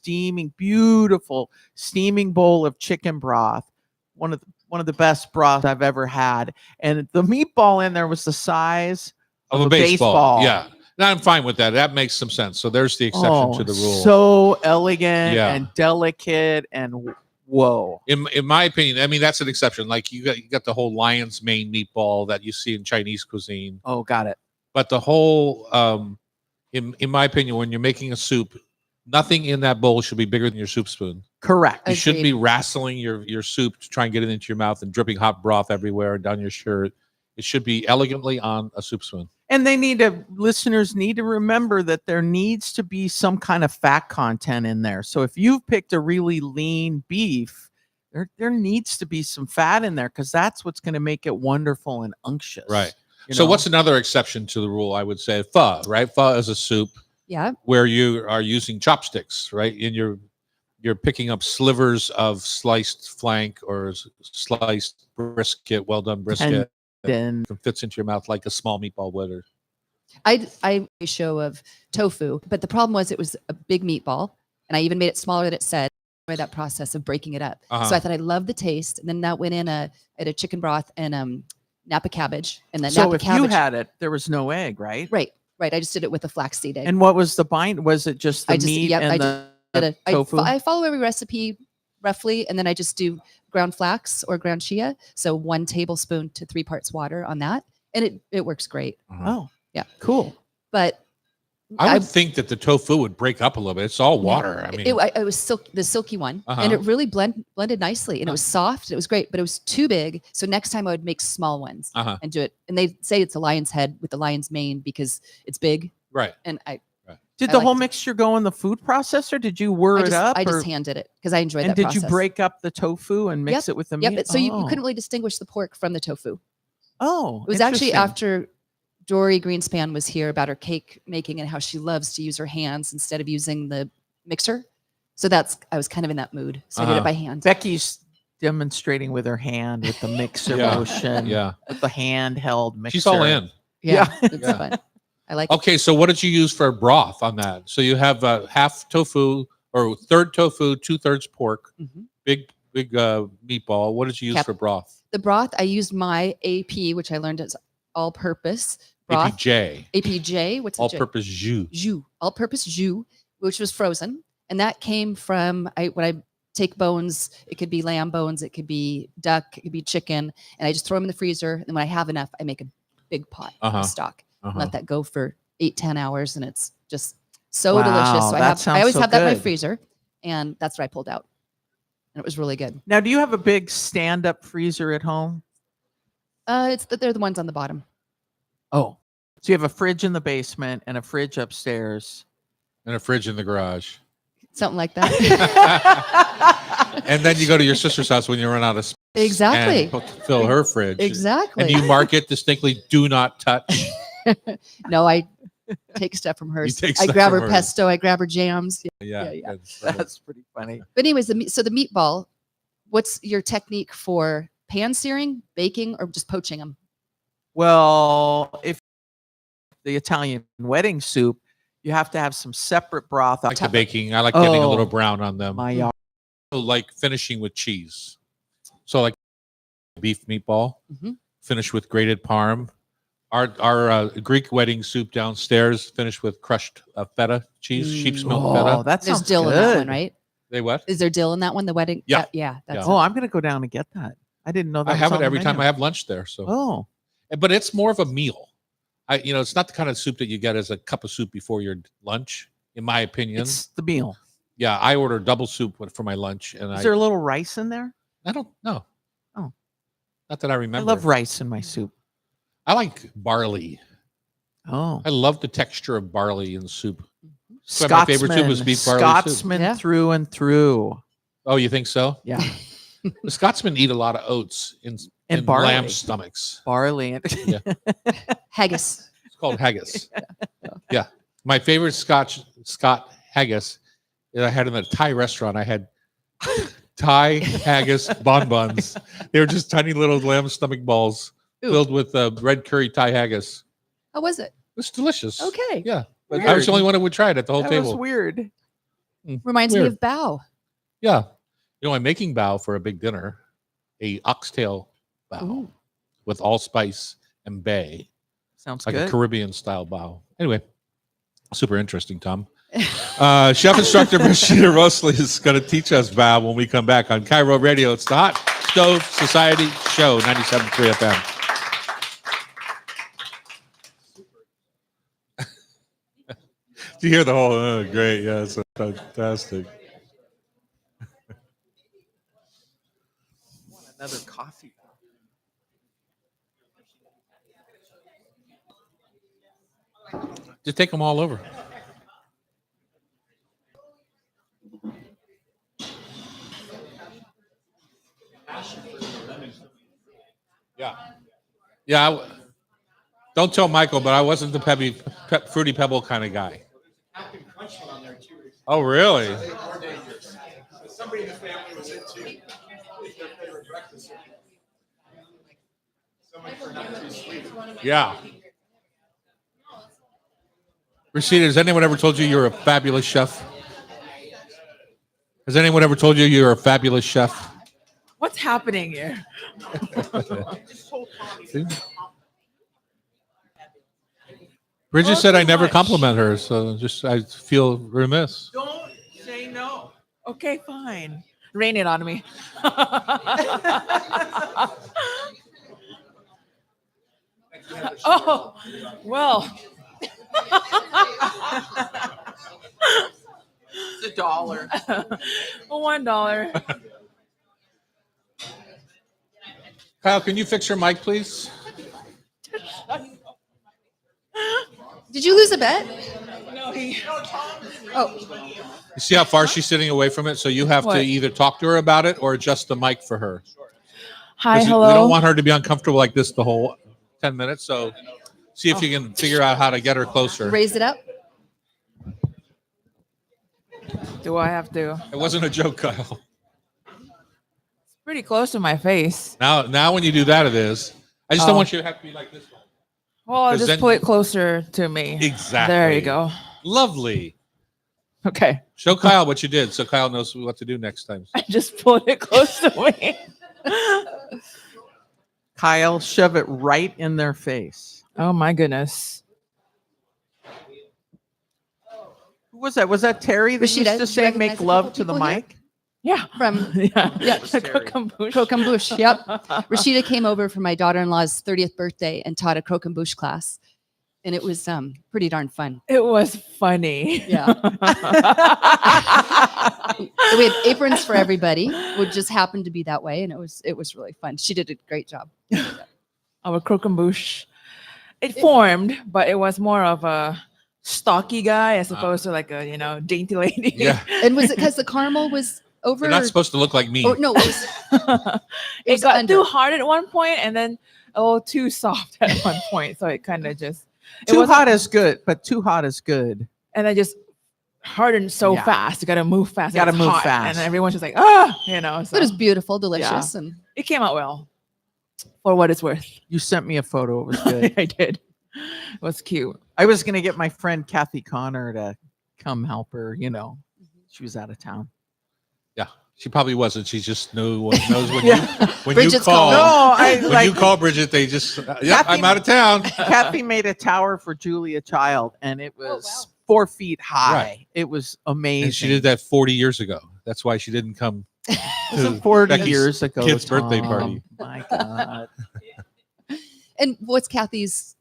beautiful steaming bowl of chicken broth. One of the best broth I've ever had, and the meatball in there was the size Of a baseball. Yeah. Now I'm fine with that. That makes some sense. So there's the exception to the rule. So elegant Yeah. and delicate and whoa. in my opinion, I mean that's an exception. Like you got the whole lion's mane meatball that you see in Chinese cuisine. Oh, got it. But the whole in my opinion, when you're making a soup, nothing in that bowl should be bigger than your soup spoon. Correct. You shouldn't Agreed. be wrestling your soup to try and get it into your mouth and dripping hot broth everywhere and down your shirt. It should be elegantly on a soup spoon. And listeners need to remember that there needs to be some kind of fat content in there. So if you've picked a really lean beef, there needs to be some fat in there because that's what's going to make it wonderful and unctuous. Right. you So know? what's another exception to the rule? I would say pho, right? Pho is a soup Yeah. where you are using chopsticks, right? And you're picking up slivers of sliced flank or sliced brisket, well done brisket. Then It fits into your mouth like a small meatball would. Or I a show of tofu, but the problem was it was a big meatball, and I even made it smaller than it said. By that process of breaking it up, Uh-huh. so I thought I loved the taste, and then that went in a chicken broth and Napa cabbage, and then so Napa if cabbage. you had it, there was no egg, right? right. I just did it with a flaxseed egg. And what was the bind? Was it just the I just- meat yep, and I the tofu? I follow every recipe roughly, and then I just do ground flax or ground chia. So 1 tablespoon to 3 parts water on that, and it works great. Oh, Yeah. cool. But I would think that the tofu would break up a little bit. It's all water. I mean, it was the silky one, Uh-huh. and it really blended nicely, and it was soft. It was great, but it was too big. So next time I would make small ones Uh-huh. and do it. And they say it's a lion's head with the lion's mane because it's big. right. And Did I the like whole to- mixture go in the food processor? Did you whir it up? I just or- handed it because I enjoyed and that did process. you break up the tofu and mix it with the meat? Yep. So you Oh. couldn't really distinguish the pork from the tofu. Oh, It was actually interesting. after Dory Greenspan was here about her cake making and how she loves to use her hands instead of using the mixer. So I was kind of in that mood. So I did Uh-huh. it by hand. Becky's demonstrating with her hand with the mixer Yeah. motion. Yeah. With the handheld mixer. She's all in. Yeah, Yeah. it's Yeah. fun. I like it. Okay, so what did you use for broth on that? So you have half tofu or third tofu, 2/3 pork, Mhm. big meatball. What did you use Cap- for broth? The broth, I used my AP, which I learned as all-purpose broth. APJ, APJ. What's the J? all-purpose jus. Jus, all-purpose jus, which was frozen, and that came from when I take bones. It could be lamb bones, it could be duck, it could be chicken, and I just throw them in the freezer. And when I have enough, I make a big pot Uh-huh. of stock. Uh-huh. Let that go for 8-10 hours, and it's just so Wow, delicious. So that I sounds always so have that in my good. freezer, and that's what I pulled out, and it was really good. Now, do you have a big stand-up freezer at home? They're the ones on the bottom. Oh, so you have a fridge in the basement and a fridge upstairs. And a fridge in the garage. Something like that. And then you go to your sister's house when you run out of space. Exactly. And fill her fridge. Exactly. And you mark it distinctly, do not touch. No, I take stuff from hers. take I stuff grab from her hers. pesto. I grab her jams. Yeah. Yeah. That's pretty funny. But anyways, so the meatball, what's your technique for pan searing, baking, or just poaching them? Well, if the Italian wedding soup, you have to have some separate broth. I like the baking. I like getting a little Oh, brown on them. My I like finishing with cheese. So like beef meatball, Mhm. finished with grated parm. Our Greek wedding soup downstairs finished with crushed feta cheese, sheep's milk oh, feta. that There's sounds dill good. in that one, right? They what? Is there dill in that one? The wedding? Yeah. Yeah. That's Oh, I'm gonna go down and get that. I didn't know that. I was have on it the every time menu. I have lunch there. So, Oh, but it's more of a meal. It's not the kind of soup that you get as a cup of soup before your lunch, in my opinion. It's the meal. Yeah, I order double soup for my lunch, and Is there a little rice in there? I don't know. Oh. Not that I I remember. love rice in my soup. I like barley. Oh, I love the texture of barley in soup. why my favorite soup was beef barley soup. Scotsman Yeah. through and through. Oh, you think so? Yeah, The Scotsmen eat a lot of oats in barley. lamb stomachs. barley. Yeah. Haggis. It's called haggis. Yeah. My favorite Scott haggis that I had in a Thai restaurant. I had Thai haggis bonbons. They were just tiny little lamb stomach balls Ooh. filled with red curry Thai haggis. How was it? It's delicious. Okay. Yeah. But I was the only one who would try it at the whole That table. was weird. Reminds me Weird. of Bao. Yeah. I'm making bao for a big dinner, a oxtail bao Ooh. with allspice and bay, Sounds like good. a Caribbean style bao. Anyway, super interesting, Tom. Chef instructor Rashida Rosley is going to teach us bao when we come back on Cairo Radio. It's the Hot Stove Society Show, 97.3 FM. Do you hear the whole, oh, great, yeah, it's fantastic. Another coffee. Just take them all over. Yeah. Yeah. Don't tell Michael, but I wasn't the fruity pebble kind of guy. Oh, really? Somebody in the family was into their favorite breakfast. Someone for not too sweet. Yeah. Rashida, has anyone ever told you you're a fabulous chef? Has anyone ever told you you're a fabulous chef? What's happening here? See? Bridget said I never compliment her, so I feel remiss. Don't say no. Okay, fine. Rain it on me. Oh, well. It's $1. $1. Kyle, can you fix your mic, please? Did you lose a bet? No, he. Oh, You see how far she's sitting away from it? So you have What? to either talk to her about it or adjust the mic for her. Hi, 'Cause hello. We don't want her to be uncomfortable like this the whole 10 minutes. So see if you can figure out how to get her closer. raise it up. Do I have to? It wasn't a joke, Kyle. It's pretty close to my face. Now when you do that, it is. I just don't Oh. want you to have to be like this one. Well, I'll 'Cause just then- pull it closer to me. Exactly. There you go. Lovely. Okay. Show Kyle what you did so Kyle knows what to do next time. I just pulled it close to me. Kyle, shove it right in their face. Oh my goodness. Who was that? Was that Terry that Rashida, used to did you say recognize make a couple love to the people here? mic? Yeah. From Yeah. Yeah. Croquembouche. Croquembouche. Yep. Rashida came over for my daughter-in-law's 30th birthday and taught a croquembouche class. And it was pretty darn fun. It was funny. Yeah. So we had aprons for everybody, which just happened to be that way. And it was really fun. She did a great job. Our croquembouche. It formed, but it was more of a stocky guy as opposed to like a dainty lady. Yeah. And was it because the caramel was over? You're not supposed to look like me. Oh, no, it was, It was got under. too hard at one point and then a little too soft at one point. So it kind of just it Too wasn't- hot is good, but too hot is good. and I just hardened so Yeah. fast. You gotta move fast. Gotta It's move hot, fast. And everyone's just like, so it was beautiful, delicious. And it came out well for what it's worth. You sent me a photo. It was good. I did. It was cute. I was going to get my friend Kathy Connor to come help her. She was out of town. Yeah. She probably wasn't. She just knows when Yeah. you Bridget's call. calling. No, When you call Bridget, they just I'm out of town. Kathy made a tower for Julia Child, and it was 4 feet high. Right. It was amazing. And she did that 40 years ago. That's why she didn't come. It was 40 Becky's years ago. kid's birthday Tom. party. My God. and what's Kathy's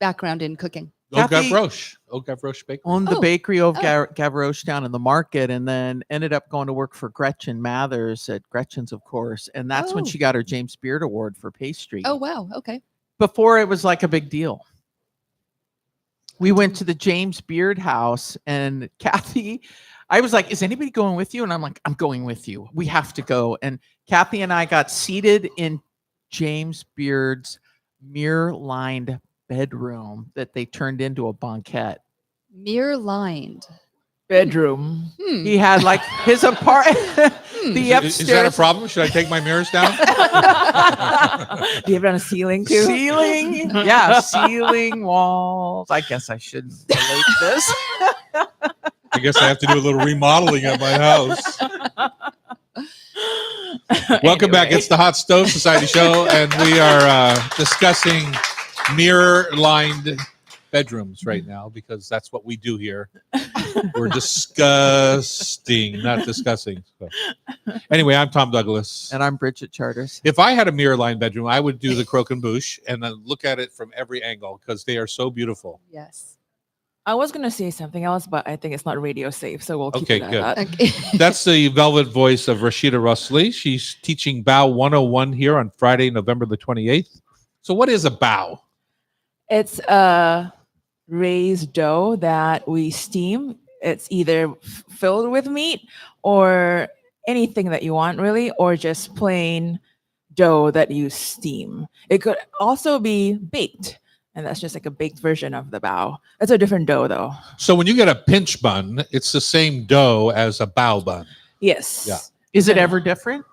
background in cooking. Au Kathy- Gavroche. Au Gavroche Bakery. Owned the Oh. bakery of Oh. Gavroche down in the market, and then ended up going to work for Gretchen Mathers at Gretchen's, of course. And that's when Oh. she got her James Beard Award for pastry. Oh, wow. Okay. Before it was like a big deal. We went to the James Beard house, and Kathy, I was like, "Is anybody going with you?" And I'm like, "I'm going with you. We have to go." And Kathy and I got seated in James Beard's mirror-lined bedroom that they turned into a banquette. Mirror lined. Bedroom. He had like his apartment, the Is that a upstairs problem? Should I take my mirrors down? Do you have it on a ceiling too? ceiling, yeah, ceiling walls. I guess I shouldn't relate this. I guess I have to do a little remodeling at my house. Welcome back. Anyway. It's the Hot Stove Society show, and we are discussing mirror-lined bedrooms right now because that's what we do here. We're disgusting, not discussing. So. Anyway, I'm Tom Douglas. And I'm Bridget Charters. If I had a mirror-lined bedroom, I would do the croquembouche and then look at it from every angle because they are so beautiful. Yes. I was gonna say something else, but I think it's not radio safe, so we'll keep Okay, it at good. that. Okay. That's the velvet voice of Rashida Rusley. She's teaching Bow 101 here on Friday, November the 28th. So what is a bow? It's a raised dough that we steam. It's either filled with meat or anything that you want, really, or just plain dough that you steam. It could also be baked, and that's just like a baked version of the bao. It's a different dough, though. So when you get a pinch bun, it's the same dough as a bow bun. Yes. Yeah. Is it ever different?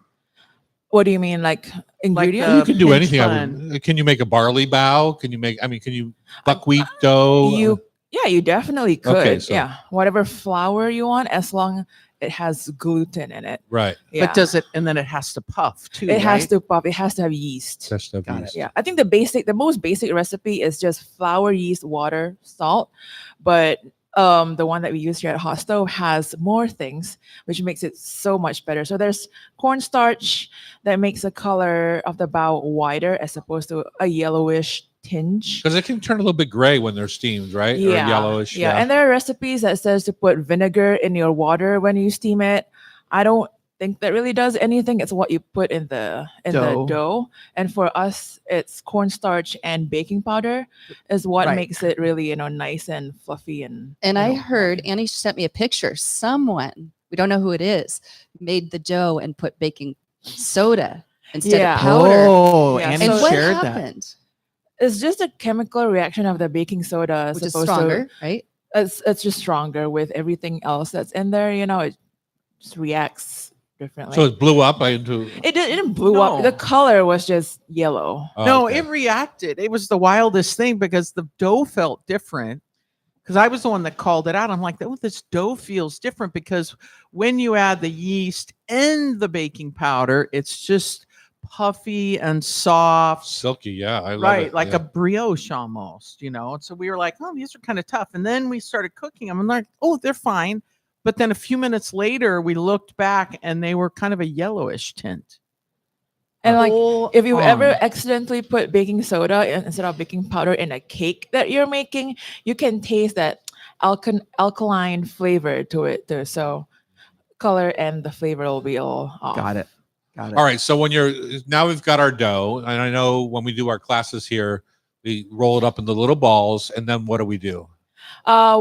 What do you mean, like ingredients? You can do pinch anything. bun. Can you make a barley bow? Can you make, can you buckwheat dough? You definitely could. Okay, so- Yeah, whatever flour you want, as long it has gluten in it. Right. Yeah. But does it, and then it has to puff too. It has right? to pop. It has to have yeast. That's the Got it. yeast. Yeah, I think the most basic recipe is just flour, yeast, water, salt. But the one that we use here at Hot Stove has more things, which makes it so much better. So there's cornstarch that makes the color of the bao whiter as opposed to a yellowish tinge. Because it can turn a little bit gray when they're steamed, right? Or yellowish. Yeah, and there are recipes that says to put vinegar in your water when you steam it. I don't think that really does anything. It's what you put in the dough. And for us, it's cornstarch and baking powder is what Right. makes it really, nice and fluffy and And I you know, heard Annie sent me a picture. Someone, we don't know who it is, made the dough and put baking soda instead Yeah. of powder. Oh, Yeah, Annie and so- what shared that. happened? it's just a chemical reaction of the baking soda as Which is opposed to- stronger, right? it's just stronger with everything else that's in there. It just reacts differently. So it blew up into. it didn't blew up. No. The color was just yellow. Oh, No, okay. it reacted. It was the wildest thing because the dough felt different. Because I was the one that called it out. I'm like, oh, this dough feels different because when you add the yeast and the baking powder, it's just puffy and soft. silky. Yeah, I love Right, it. like yeah. a brioche almost, And so we were like, oh, these are kind of tough. And then we started cooking them and like, oh, they're fine. But then a few minutes later, we looked back and they were kind of a yellowish tint. And like, Full if you ever on. accidentally put baking soda instead of baking powder in a cake that you're making, you can taste that alkaline flavor to it too. So color and the flavor will be all off. Got it. Got it. All right. So now we've got our dough, and I know when we do our classes here, we roll it up into little balls, and then what do we do?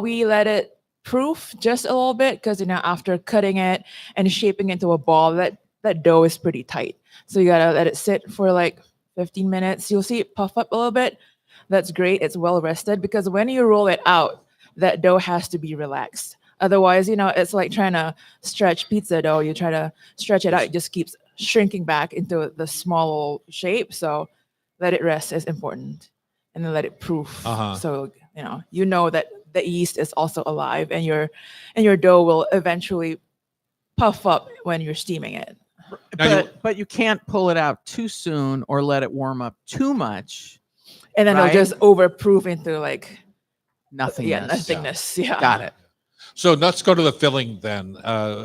We let it proof just a little bit because after cutting it and shaping it into a ball, that dough is pretty tight. So you gotta let it sit for like 15 minutes. You'll see it puff up a little bit. That's great. It's well rested because when you roll it out, that dough has to be relaxed. Otherwise, it's like trying to stretch pizza dough. You try to stretch it out, it just keeps shrinking back into the small shape. So let it rest is important. And then let it proof. Uh-huh. So you know that the yeast is also alive and your dough will eventually puff up when you're steaming it. Now But you can't pull it out too soon or let it warm up too much. And then Right. it'll just overproof into like Nothingness. nothingness. Yeah. Got it. So let's go to the filling then.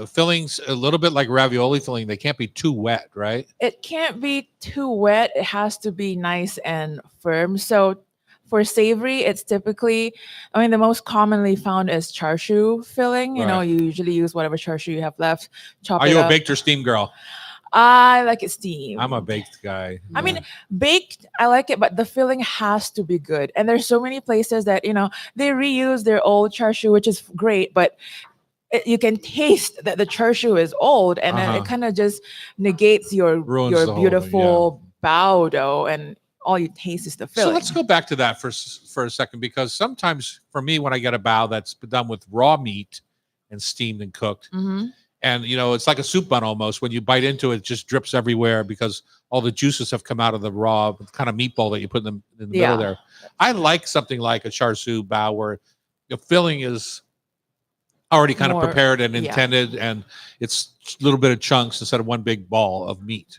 Fillings a little bit like ravioli filling. They can't be too wet, right? It can't be too wet. It has to be nice and firm. So For savory, it's typically, I mean, the most commonly found is char siu filling. You know, Right. you usually use whatever char siu you have left, chop Are it you a up. baked or steamed girl? I like it steamed. I'm a baked guy. I mean, baked, I like it, but the filling has to be good. And there's so many places that, you know, they reuse their old char siu, which is great, but you can taste that the char siu is old, and then Uh-huh. it kind of just negates Ruins your the whole thing, beautiful bao dough, and all you taste is the So filling. let's go back to that for a second, because sometimes for me, when I get a bao that's done with raw meat and steamed and cooked, Mhm. and you know, it's like a soup bun almost. When you bite into it, it just drips everywhere because all the juices have come out of the raw kind of meatball that you put in the middle Yeah. there. I like something like a char siu bao where the filling is already kind More- of prepared and yeah. intended, and it's a little bit of chunks instead of one big ball of meat.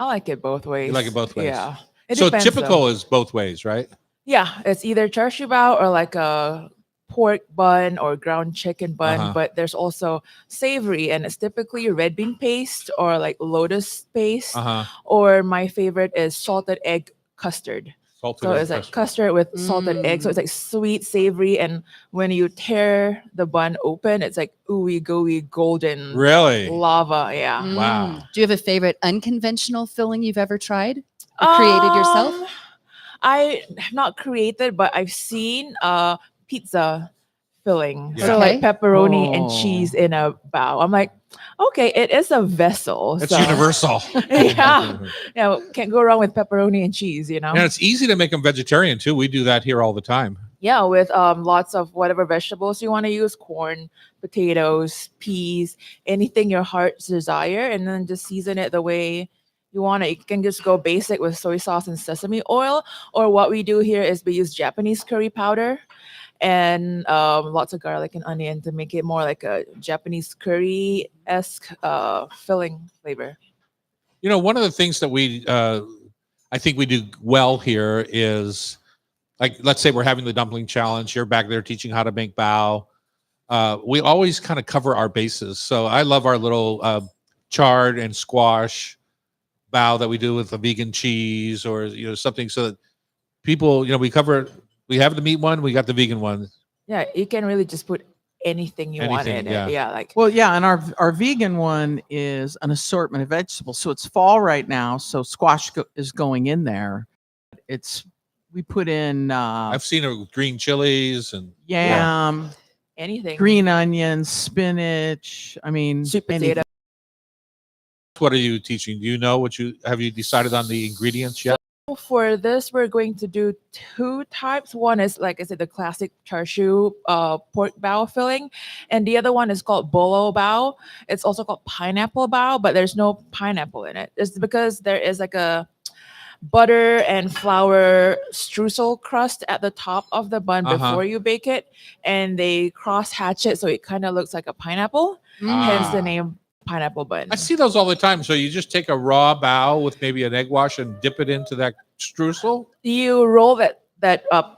I like it both ways. like it both ways? Yeah. It So depends, typical though. is both ways, right? Yeah, it's either char siu bao or like a pork bun or ground chicken bun, Uh-huh. but there's also savory, and it's typically red bean paste or like lotus paste, Uh-huh. or my favorite is salted egg custard. Salted So egg it's like custard. custard with salted egg. So it's like sweet, savory, and when you tear the bun open, it's like ooey gooey golden Really? lava. Yeah. Wow. Do you have a favorite unconventional filling you've ever tried or created yourself? I have not created, but I've seen pizza filling. Yeah. So like Okay. pepperoni and Oh. cheese in a bao. I'm like, okay, it is a vessel. It's so- universal. Yeah. Yeah, can't go wrong with pepperoni and cheese, you know? And it's easy to make them vegetarian too. We do that here all the time. Yeah, with lots of whatever vegetables you want to use, corn, potatoes, peas, anything your heart's desire, and then just season it the way you want it. You can just go basic with soy sauce and sesame oil, or what we do here is we use Japanese curry powder and lots of garlic and onion to make it more like a Japanese curry-esque filling flavor. You know, one of the things that I think we do well here is, like, let's say we're having the dumpling challenge. You're back there teaching how to make bao. We always kind of cover our bases. So I love our little chard and squash bao that we do with the vegan cheese, or you know, something, so that people, you know, we have the meat one, we got the vegan one. Yeah, you can really just put anything you want Anything, in yeah. it. Yeah, like Well, yeah, and our vegan one is an assortment of vegetables. So it's fall right now, so squash is going in there. We put in I've seen it with green chilies and yam, anything. green onions, spinach. I mean, Sweet anything. potato. what are you teaching? Do you know have you decided on the ingredients yet? For this, we're going to do two types. One is, like I said, the classic char siu pork bao filling, and the other one is called bolo bao. It's also called pineapple bao, but there's no pineapple in it. It's because there is like a butter and flour streusel crust at the top of the bun Uh-huh. before you bake it, and they cross hatch it so it kind of looks like a pineapple. Ah. Hence the name pineapple bun. I see those all the time. So you just take a raw bao with maybe an egg wash and dip it into that streusel. You roll that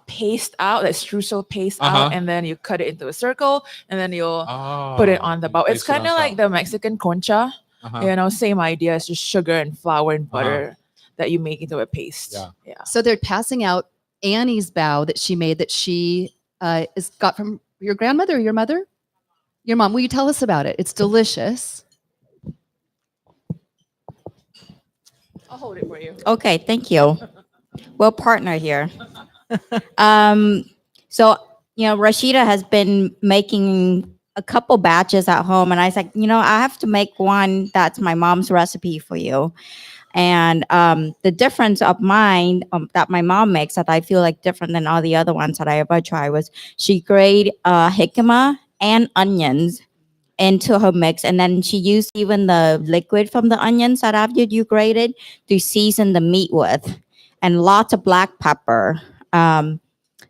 paste out, that streusel paste Uh-huh. out, and then you cut it into a circle, and then you'll Oh, put it on the bao. It's place it on kind of like top. the Mexican concha, Uh-huh. you know, same idea. It's just sugar and flour and butter that you make into a paste. Yeah. Yeah. So they're passing out Annie's bao that she made that she is got from your grandmother or your mother? Your mom. Will you tell us about it? It's delicious. I'll hold it for you. Okay, thank you. We'll partner here. So Rashida has been making a couple batches at home, and I was like, I have to make one that's my mom's recipe for you. And the difference of mine that my mom makes that I feel like different than all the other ones that I ever tried was she grated jicama and onions into her mix, and then she used even the liquid from the onions that after you grated to season the meat with, and lots of black pepper.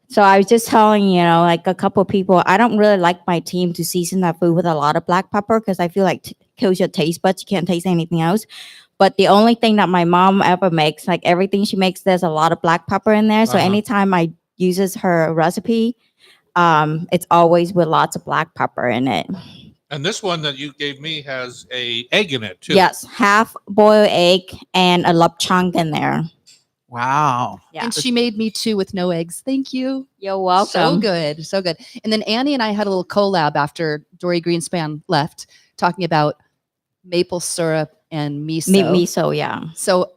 So I was just telling like a couple of people, I don't really like my team to season that food with a lot of black pepper because I feel like kills your taste buds. You can't taste anything else. But the only thing that my mom ever makes, like everything she makes, there's a lot of black pepper in there. So Uh-huh. anytime I uses her recipe, it's always with lots of black pepper in it. And this one that you gave me has a egg in it too. Yes, half boiled egg and a lapchang in there. Wow. Yeah. And she made me two with no eggs. Thank you. You're welcome. So good. So good. And then Annie and I had a little collab after Dory Greenspan left, talking about maple syrup and miso. Miso, yeah. So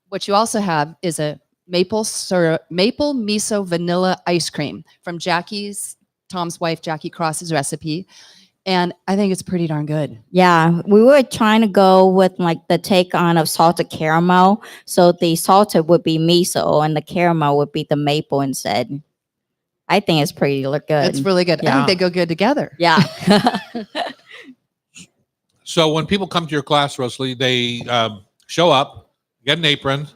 what you also have is a maple miso vanilla ice cream from Tom's wife, Jackie Cross's recipe. And I think it's pretty darn good. Yeah, we were trying to go with like the take on of salted caramel. So the salted would be miso and the caramel would be the maple instead. I think it's pretty look good. It's really good. I Yeah. think they go good together. yeah. So when people come to your class, Rosalie, they show up, get an apron.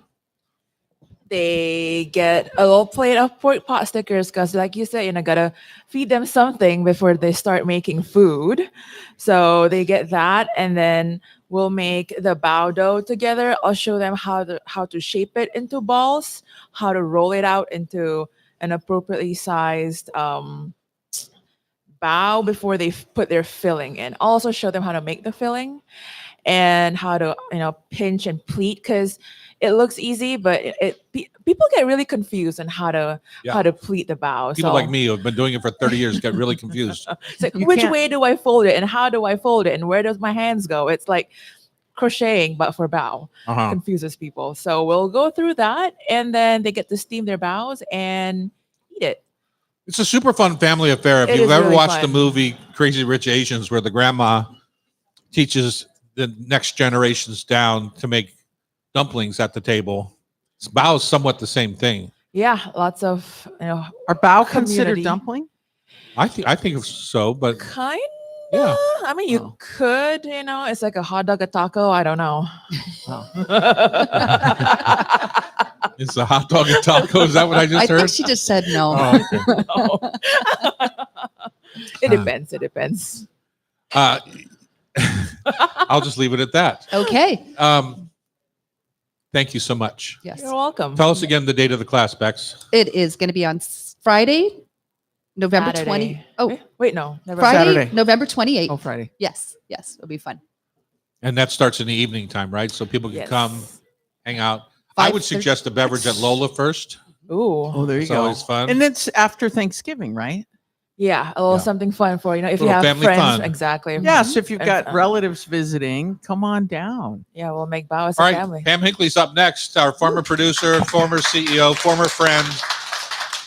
They get a little plate of pork pot stickers because, like you said, gotta feed them something before they start making food. So they get that, and then we'll make the bao dough together. I'll show them how to shape it into balls, how to roll it out into an appropriately sized bao before they put their filling in. I'll also show them how to make the filling and how to pinch and pleat, because it looks easy, but people get really confused on how to pleat the bao. People So like me who have been doing it for 30 years get really confused. it's like, You which can't- way do I fold it, and how do I fold it, and where does my hands go? It's like crocheting, but for bao. Uh-huh. Confuses people. So we'll go through that, and then they get to steam their baos and eat it. It's a super fun family affair. If It you've is ever really watched the fun. movie Crazy Rich Asians, where the grandma teaches the next generations down to make dumplings at the table, bao is somewhat the same thing. Yeah, lots of Are bao considered Community. dumpling? I think so, but kind. yeah. I mean, you Oh. could, it's like a hot dog, a taco. I don't know. It's a hot dog and taco. Is that what I just I heard? think she just said no. Oh, okay. It depends. It depends. I'll just leave it at that. Okay. Thank you so much. Yes. You're welcome. Tell us again the date of the class, Bex. It is going to be on Friday, November 20. Saturday. Oh, Wait, no. Never Friday, Saturday. November 28th. Oh, Friday. Yes. Yes. It'll be fun. And that starts in the evening time, right? So people can Yes. come, hang out. I would 5:30. suggest a beverage at Lola first. Ooh. Oh, there you It's go. always fun. And it's after Thanksgiving, right? Yeah, a little Yeah. something fun for if you Little have family friends. fun. Exactly. Yes, if you've And got fun. relatives visiting, come on down. Yeah, we'll make bao as All a right, family. Pam Hinckley's up next, our former producer, former CEO, former friend.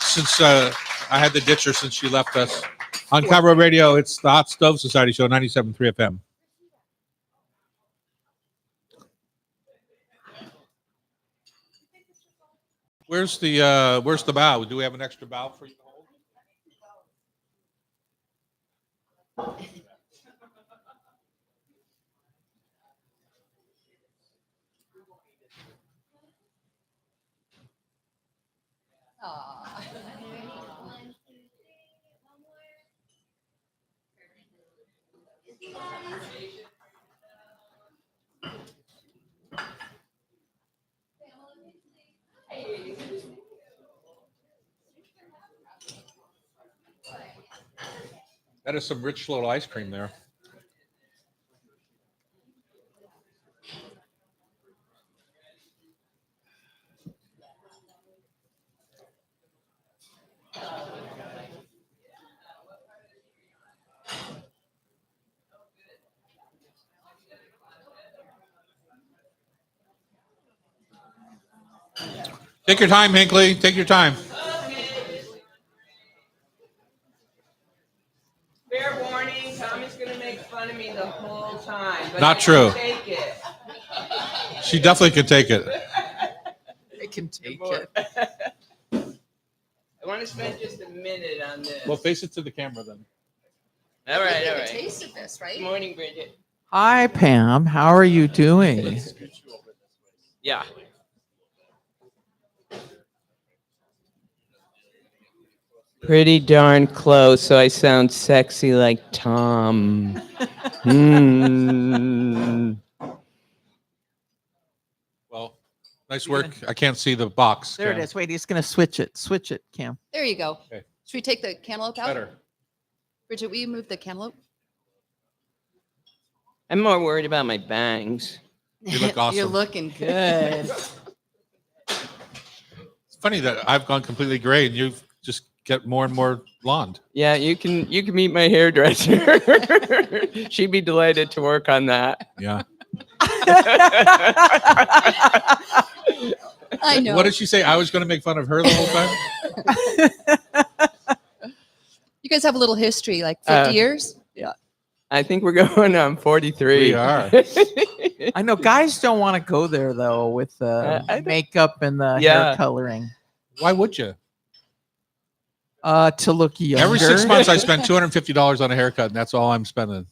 Since I had to ditch her since she left us. On Cabaret Radio, it's the Hot Stove Society Show, 97.3 FM. Where's the bow? Do we have an extra bow for you to hold? That is some rich little ice cream there. Take your time, Hinckley. Take your time. Fair warning, Tommy's gonna make fun of me the whole time. But Not I true. can take it. She definitely can take it. I can take Boy. I want to spend just a minute on this. Well, face it to the camera then. All right, all right. Taste of this, right? Good morning, Bridget. Hi, Pam. How are you doing? Yeah. Pretty darn close, so I sound sexy like Tom. Mm. Well, nice work. I can't see the box. There it Cam. is. Wait, he's going to switch it. Switch it, Cam. There you go. Okay. Should we take the cantaloupe out? Better. Bridget, will you move the cantaloupe? I'm more worried about my bangs. You look awesome. You're looking good. Funny that I've gone completely gray and you just get more and more blonde. Yeah, you can meet my hairdresser. She'd be delighted to work on that. Yeah. I know. What did she say? I was going to make fun of her the whole time. You guys have a little history, like 50 years? Yeah. I think we're going on 43. We are. I know guys don't want to go there though with the I think- makeup and the Yeah. hair coloring. Why would you? To look younger. Every 6 months, I spend $250 on a haircut, and that's all I'm spending.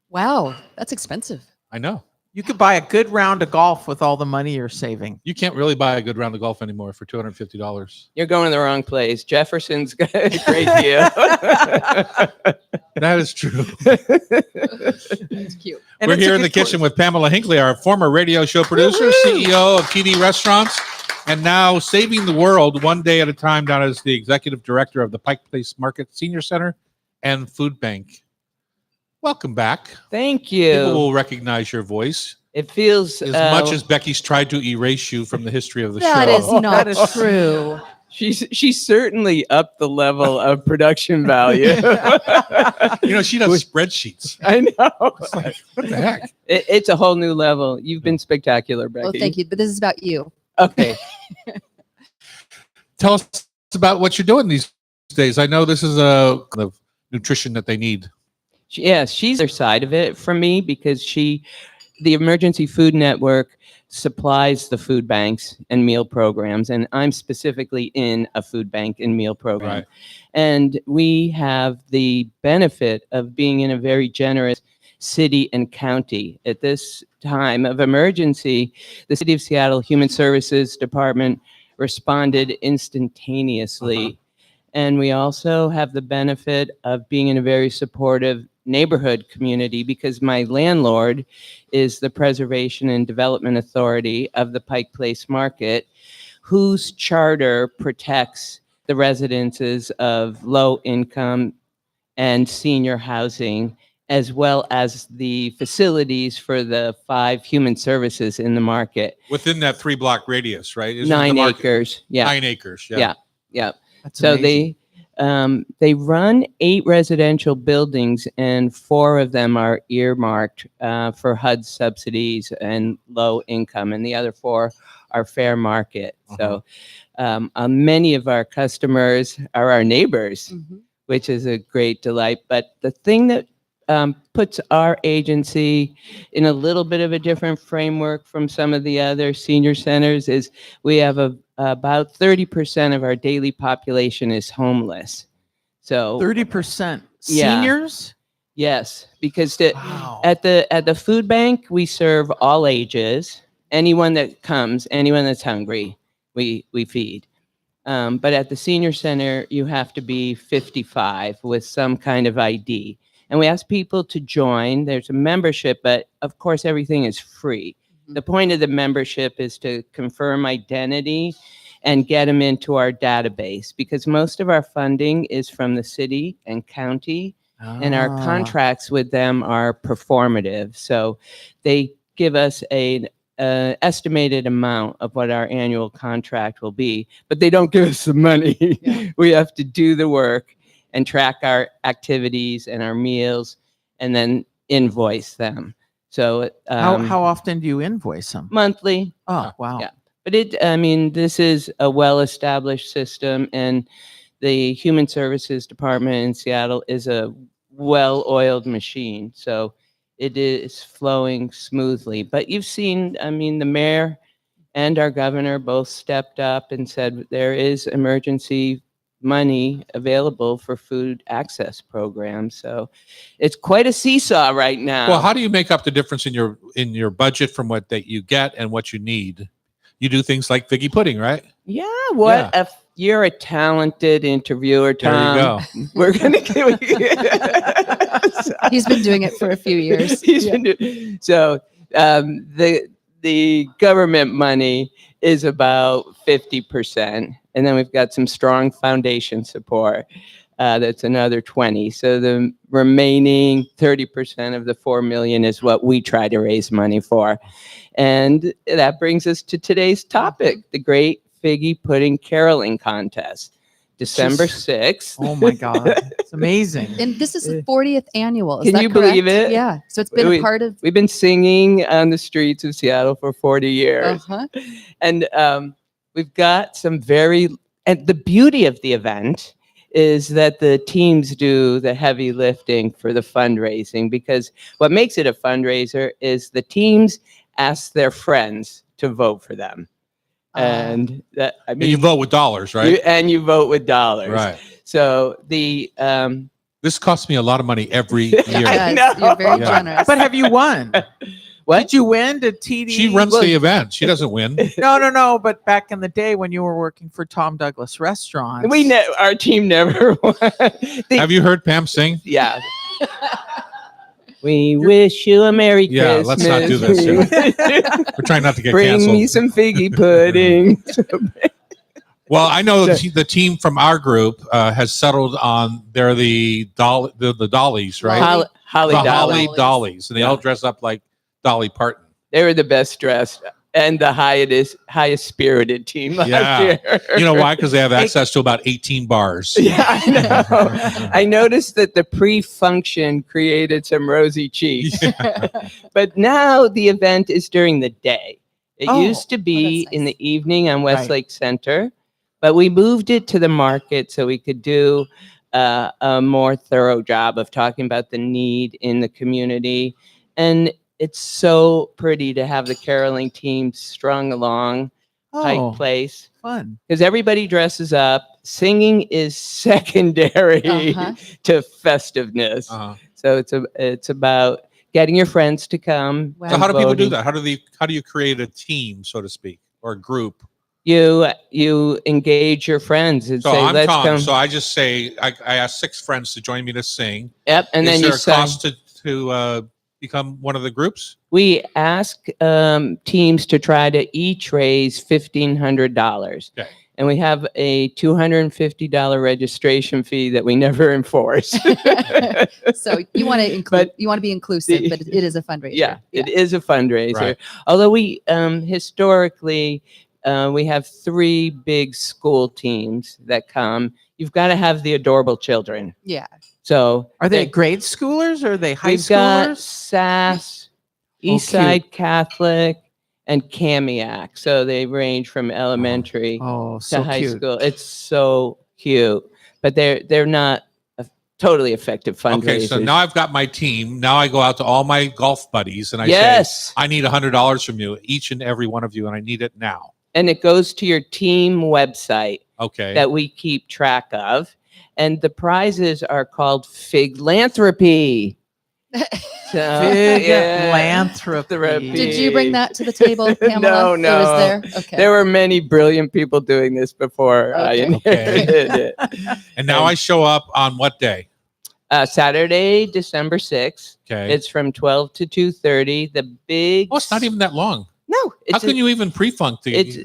Wow, that's expensive. I know. You could buy a good round of golf with all the money you're saving. You can't really buy a good round of golf anymore for $250. You're going to the wrong place. Jefferson's got a great deal. That is true. That's cute. And We're it's a here in the good kitchen with Pamela Hinckley, our former radio show producer, CEO of TD Restaurants, and now saving the world one day at a time down as the executive director of the Pike Place Market Senior Center and Food Bank. Welcome back. Thank People you. will recognize your voice It feels as much as Becky's tried to erase you from the history of the That show. is not That is true. she's certainly upped the level of production value. You know, she does spreadsheets. I know. It's like, what the heck? It's a whole new level. You've been spectacular, Becky. Well, thank you. But this is about you. Okay. Tell us about what you're doing these days. I know this is a kind of nutrition that they need. Yeah, she's the other side of it for me because the Emergency Food Network supplies the food banks and meal programs, and I'm specifically in a food bank and meal program. Right. And we have the benefit of being in a very generous city and county. At this time of emergency, the City of Seattle Human Services Department responded instantaneously. And we also have the benefit of being in a very supportive neighborhood community because my landlord is the Preservation and Development Authority of the Pike Place Market, whose charter protects the residences of low income and senior housing, as well as the facilities for the 5 human services in the market. Within that 3-block radius, right? Isn't it 9 the market? acres. Yeah. 9 acres. Yeah. Yeah. Yeah. That's So amazing. they run 8 residential buildings, and 4 of them are earmarked for HUD subsidies and low income, and the other 4 are fair market. So many of our customers are our neighbors, which is a great delight. But the thing that puts our agency in a little bit of a different framework from some of the other senior centers is we have about 30% of our daily population is homeless. So 30% Yeah. seniors. yes, because Wow. at the food bank we serve all ages. Anyone that comes, anyone that's hungry, we feed. But at the senior center, you have to be 55 with some kind of ID. And we ask people to join. There's a membership, but of course, everything is free. The point of the membership is to confirm identity and get them into our database because most of our funding is from the city and county, and our Ah. contracts with them are performative. So they give us an estimated amount of what our annual contract will be, but they don't give us the money. We have to do the work and track our activities and our meals and then invoice them. So How often do you invoice them? monthly. Oh, wow. Yeah. But this is a well-established system, and the Human Services Department in Seattle is a well-oiled machine. So it is flowing smoothly. But you've seen, the mayor and our governor both stepped up and said there is emergency money available for food access programs. So it's quite a seesaw right now. Well, how do you make up the difference in your budget from what that you get and what you need? You do things like figgy pudding, right? Yeah, you're a talented interviewer, There Tom. you go. We're gonna give He's been doing it for a few years. So the government money is about 50%, and then we've got some strong foundation support. That's another 20. So the remaining 30% of the 4 million is what we try to raise money for. And that brings us to today's topic, the great Figgy Pudding Caroling Contest, December 6th. Oh my God. It's amazing. And this is the 40th annual. Is Can that you believe correct? it? Yeah. So it's been We- a part of. We've been singing on the streets of Seattle for 40 years. Uh-huh. And we've got some and the beauty of the event is that the teams do the heavy lifting for the fundraising, because what makes it a fundraiser is the teams ask their friends to vote for them. And that, I And you mean, vote with dollars, right? you vote with dollars. Right. So the, This costs me a lot of money every It year. I does. You're very Yeah. generous. But have you won? what? Did you win? Did TD? She runs the event. She doesn't win. No. But back in the day when you were working for Tom Douglas Restaurants, Our team never won. Have you heard Pam sing? Yeah. We wish you a Merry Yeah, Christmas. let's not do this, We're trying not to get Bring me canceled. some figgy pudding. Well, I know the team from our group has settled on they're the dollies, right? Holly The Dolly. Holly Dollies, and they all dress up like Dolly Parton. They were the best dressed and the highest spirited team last Yeah. year. You know why? Because they have access to about 18 bars. Yeah, I know. I noticed that the pre-function created some rosy cheeks. But now the event is during the day. It Oh, used to be that's in nice. the evening on Right. Westlake Center, but we moved it to the market so we could do a more thorough job of talking about the need in the community. And it's so pretty to have the caroling team strung along Pike Oh, Place, fun. because everybody dresses up. Singing is secondary Uh-huh. to festiveness. Uh-huh. So it's about getting your friends to come. Wow. So how do people do voting. that? How do you create a team, so to speak, or a group? You engage your friends and So say, I'm let's Tom. come. So I just say I ask 6 friends to join me to sing. Yep, and Is then there you a sign. cost to become one of the groups? We ask teams to try to each raise $1,500. Okay. And we have a $250 registration fee that we never enforce. So you want to include. But You want to be inclusive, the- but it is a fundraiser. Yeah, it is a fundraiser. Right. Although we historically we have 3 big school teams that come. You've got to have the adorable children. Yeah. So Are they grade schoolers or are they high we've got schoolers? SAS, Oh, Eastside Catholic, and Kamiak. So they range from elementary Oh, to so high cute. school. It's so cute, but they're not a totally effective fundraisers. Okay, so now I've got my team. Now I go out to all my golf buddies and I say, yes, I need $100 from you, each and every one of you, and I need it now. and it goes to your team website Okay. that we keep track of, and the prizes are called Figlanthropy. So, Big yeah. philanthropy. Did you bring that to the table, Pamela? No, It was no. there. Okay. There were many brilliant people doing this before I Okay. inherited it. And now I show up on what day? Saturday, December 6th. Okay. It's from 12 to 2:30. The big. Oh, it's not even that long. No. How It's can you even pre-funk the? It's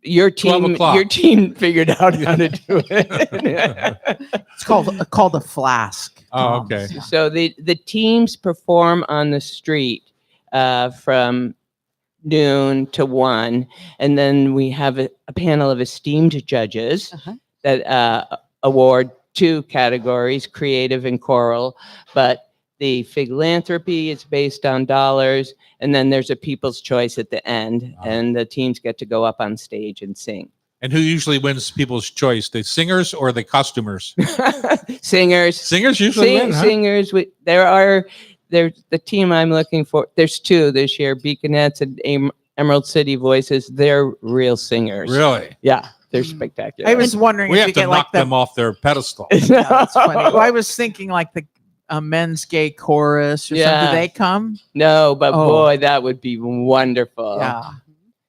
your 12 team. o'clock. Your team figured out how to do it. It's called a flask. Oh, okay. So the teams perform on the street from noon to 1, and then we have a panel of esteemed judges Uh-huh. that award 2 categories, creative and choral. But the Figlanthropy is based on dollars, and then there's a People's Choice at the end, and the teams get to go up on stage and sing. And who usually wins People's Choice? The singers or the costumers? Singers. Singers usually win, huh? Singers. There's the team I'm looking for. There's 2 this year, Beaconettes and Emerald City Voices. They're real singers. Really? Yeah, they're spectacular. I was wondering We if have you to get knock like the them off their pedestal. Yeah, that's funny. Well, I was thinking like the men's gay chorus or something. Yeah. Do they come? No, but Oh. boy, that would be wonderful. Yeah.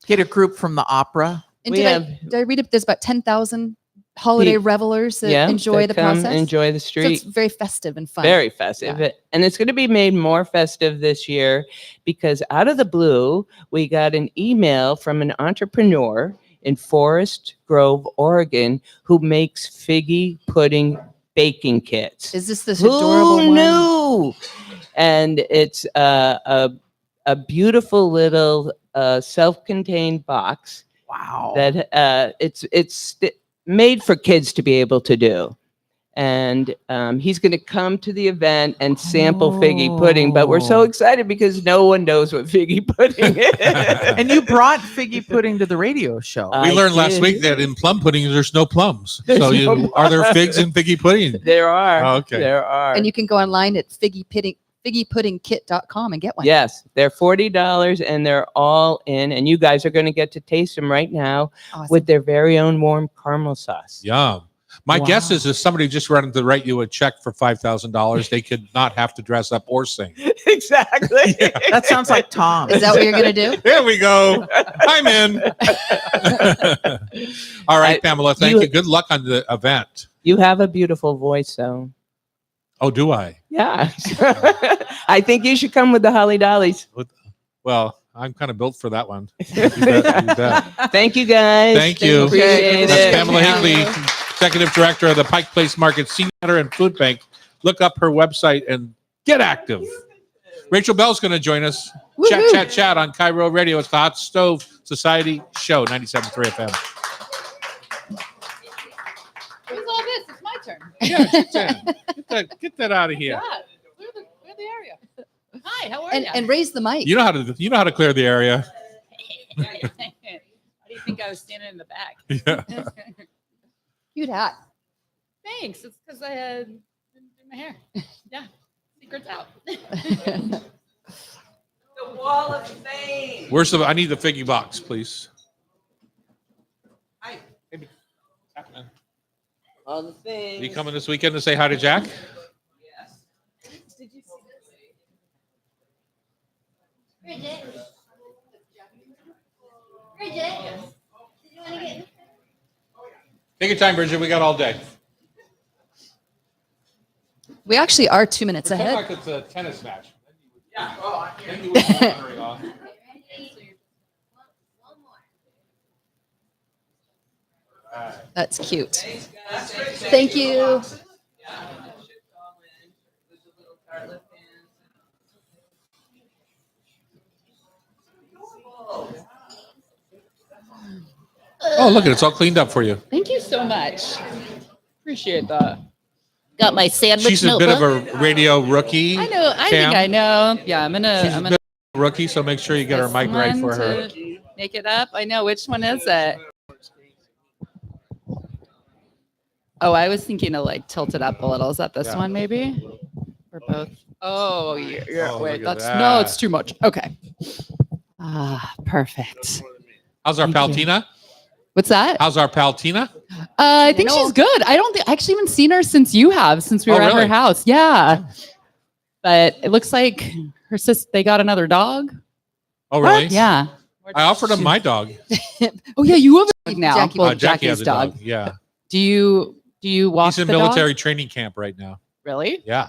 Get a group from the opera. And We did I read it? There's about 10,000 holiday Peop- revelers that Yeah, enjoy that the come process. Enjoy the So it's street. very festive and fun. Very festive. And it's going to be made more festive this year because out of the blue, we got an email from an entrepreneur in Forest Grove, Oregon, who makes figgy pudding baking kits. Is this this adorable Who one? knew? And it's a beautiful little self-contained box Wow. that it's made for kids to be able to do. And he's going to come to the event and sample figgy pudding, but we're so Oh. excited because no one knows what figgy pudding is. And you brought figgy pudding to the radio show. We I learned last did. week that in plum pudding there's no plums. There's So no are there plums. figs in figgy pudding? There are. Oh, okay. There are. And you can go online at figgypuddingkit.com and get one. Yes, they're $40 and they're all in. And you guys are going to get to taste them right now Awesome. with their very own warm caramel sauce. Yum. My guess Wow. is if somebody just wanted to write you a check for $5,000, they could not have to dress up or sing. Exactly. That sounds like Tom. Is that what you're going to do? There we go. I'm in. All right, Pamela. Thank you- you. Good luck on the event. You have a beautiful voice, though. Oh, do I? Yeah. I think you should come with the Holly Dollies. Well, I'm kind of built for that one. You bet, you bet. Thank you, guys. Thank you. Appreciate That's it. Pamela Higley, Executive Director of the Pike Place Market Senior Center and Food Bank. Look up her website and get active. Rachel Bell's going to join us. Woohoo. Chat on Cairo Radio. It's the Hot Stove Society Show, 97.3 FM. Who's all this? It's my turn. Yeah, get that out of here. Clear the area. Hi, how are you? And raise the mic. You know how to clear the area. How do you think I was standing in the back? Yeah. Cute hat. Thanks. It's because I had didn't do my hair. Yeah, secret's out. The wall of fame. Where's the? I need the figgy box, please. Hi. Hey, happening? All the things. You coming this weekend to say hi to Jack? Yes. Did you see Take your time, Bridget. We got all day. We actually are 2 minutes Pretend ahead. like it's a tennis match. Yeah. Oh, I Then you wouldn't want to hurry off. That's cute. Thanks, guys. Thank you. Yeah, shipped all in with the little tartlet pans. Oh, look, it's all cleaned up for you. Thank you so much. Appreciate that. Got my sandwich She's a bit of a radio rookie. I know. I Cam. think I know. Yeah, I'm She's gonna a bit of a rookie, so make sure you get her this mic right one for her. to make it up. I know. Which one is it? Oh, I was thinking to like tilt it up a little. Is that this Yeah. one maybe? Or both? Oh, yeah. Oh, Wait, look at that's that. no, it's too much. Okay. Ah, perfect. How's our Thank pal you. Tina? What's that? How's our pal Tina? I think she's good. I don't think I actually haven't seen her since you have, since we Oh, were at really? her house. Yeah. But it looks like her sister, they got another dog. Oh, really? Yeah. I offered him my dog. Oh, yeah, you have a dog now. Jackie- Well, Jackie has Jackie's a dog. dog. Yeah. Do you walk He's in the military dog? training camp right now. Really? Yeah.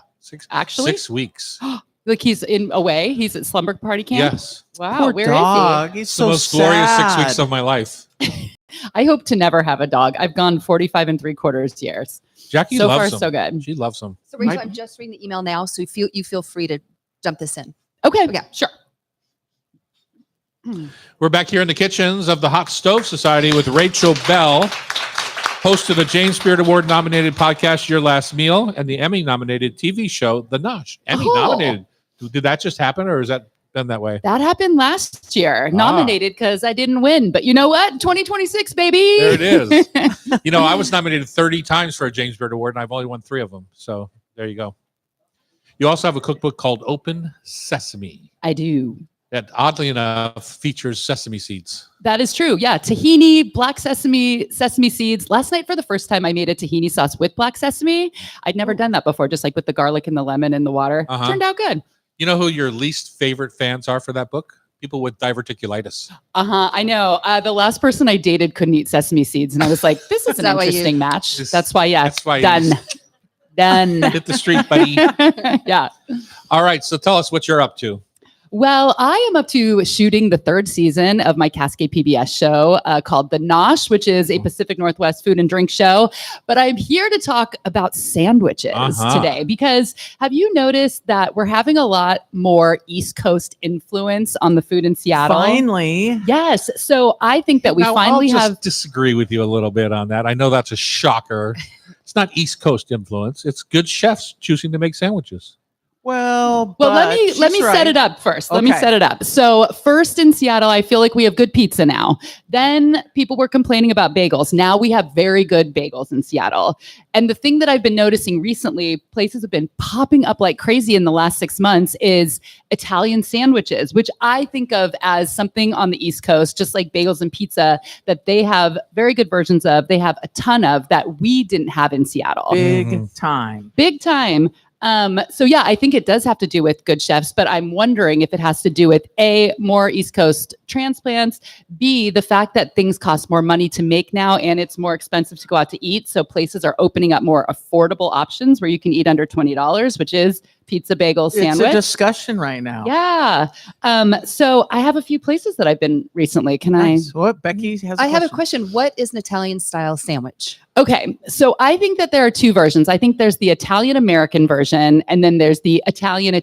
Actually? 6 weeks. Like he's in away. He's at Slumber Party camp. Yes. Wow. Poor Where is dog. He's It's so the most glorious 6 sad. weeks of my life. he? I hope to never have a dog. I've gone 45 3/4 years. Jackie So far, loves him. so good. She loves him. So Rachel, My- I'm just reading the email now, so you feel free to dump this in. Okay. Okay. Sure. We're back here in the kitchens of the Hot Stove Society with Rachel Bell, host of the James Spirit Award nominated podcast Your Last Meal and the Emmy nominated TV show The Nosh. Emmy Oh. nominated. Did that just happen, or has that been that way? That happened last year. Nominated because I didn't win. But you know what? 2026, baby. There it is. You know, I was nominated 30 times for a James Beard Award, and I've only won 3 of them. So there you go. You also have a cookbook called Open Sesame I do. that, oddly enough, features sesame seeds. That is true. Yeah. Tahini, black sesame seeds. Last night, for the first time, I made a tahini sauce with black sesame. I'd never done that before, just like with the garlic and the lemon and the water. Uh-huh. Turned out good. You know who your least favorite fans are for that book? People with diverticulitis. I know. The last person I dated couldn't eat sesame seeds. And I was like, this is an that why you- interesting match. This- That's why, yeah. that's why you- Done. Done. Hit the street, buddy. Yeah. All right, so tell us what you're up to. Well, I am up to shooting the 3rd season of my Cascade PBS show called The Nosh, which is a Pacific Northwest food and drink show. But I'm here to talk about sandwiches today because have you noticed that we're having a lot more East Coast influence on the food in Seattle? Finally. Yes. So I think that we Now, finally I'll just have. disagree with you a little bit on that. I know that's a shocker. It's not East Coast influence. It's good chefs choosing to make sandwiches. Well, Let me set it up first. Let me set it up. So first in Seattle, I feel like we have good pizza now. Then people were complaining about bagels. Now we have very good bagels in Seattle. And the thing that I've been noticing recently, places have been popping up like crazy in the last 6 months is Italian sandwiches, which I think of as something on the East Coast, just like bagels and pizza, that they have very good versions of. They have a ton of that we didn't have in Seattle. Big time. Big time. So yeah, I think it does have to do with good chefs, but I'm wondering if it has to do with A, more East Coast transplants, B, the fact that things cost more money to make now and it's more expensive to go out to eat. So places are opening up more affordable options where you can eat under $20, which is pizza, bagel, sandwich. It's a discussion right now. Yeah. So I have a few places that I've been recently. Can Nice. What Becky has? I have a question. What is an Italian style sandwich? Okay, so I think that there are 2 versions. I think there's the Italian American version, and then there's the Italian,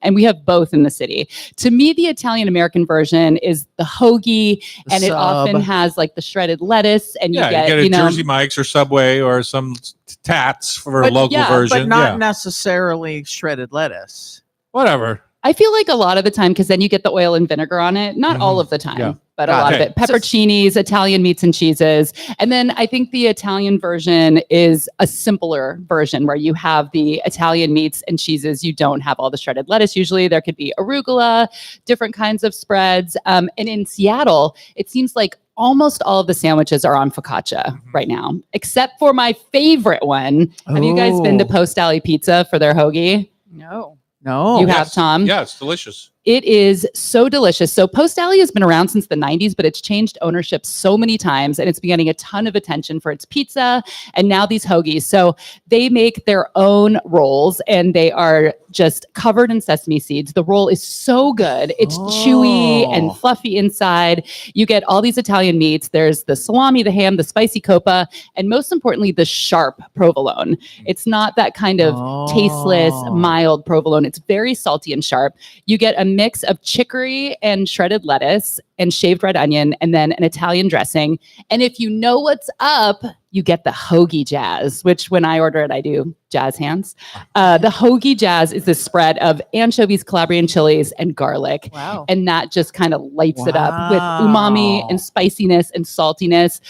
and we have both in the city. To me, the Italian American version is the hoagie, and it often has like the shredded lettuce, and you get a Jersey Mike's or Subway or some Tats for a local version. but not necessarily shredded lettuce. Whatever. I feel like a lot of the time, because then you get the oil and vinegar on it. Not all of the time, but a lot of it. Pepperoncinis, Italian meats and cheeses. And then I think the Italian version is a simpler version where you have the Italian meats and cheeses. You don't have all the shredded lettuce. Usually there could be arugula, different kinds of spreads. And in Seattle, it seems like almost all of the sandwiches are on focaccia right now, except for my favorite one. Have you guys been to Post Alley Pizza for their hoagie? No. No. You have, Tom? Yeah, it's delicious. It is so delicious. So Post Alley has been around since the 90s, but it's changed ownership so many times and it's been getting a ton of attention for its pizza and now these hoagies. So they make their own rolls and they are just covered in sesame seeds. The roll is so good. It's chewy and fluffy inside. You get all these Italian meats. There's the salami, the ham, the spicy coppa, and most importantly, the sharp provolone. It's not that kind of tasteless, mild provolone. It's very salty and sharp. You get a mix of chicory and shredded lettuce and shaved red onion and then an Italian dressing. And if you know what's up, you get the hoagie jazz, which when I order it, I do jazz hands. The hoagie jazz is this spread of anchovies, Calabrian chilies, and garlic. Wow. And that just kind of lights it up with umami and spiciness and saltiness.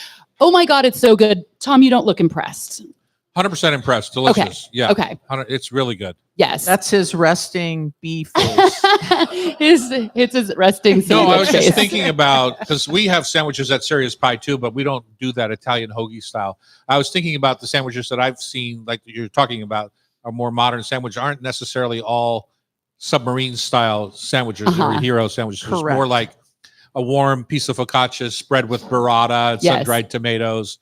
Oh my God, it's so good. Tom, you don't look impressed. 100% impressed. Delicious. Yeah. Okay. It's really good. Yes. That's his resting bee face. It's his resting No, sandwich I was just face. thinking about, because we have sandwiches at Serious Pie too, but we don't do that Italian hoagie style. I was thinking about the sandwiches that I've seen, like you're talking about, are more modern sandwiches, aren't necessarily all submarine style sandwiches or hero sandwiches. It's more like a warm piece of focaccia spread with burrata and sun-dried tomatoes.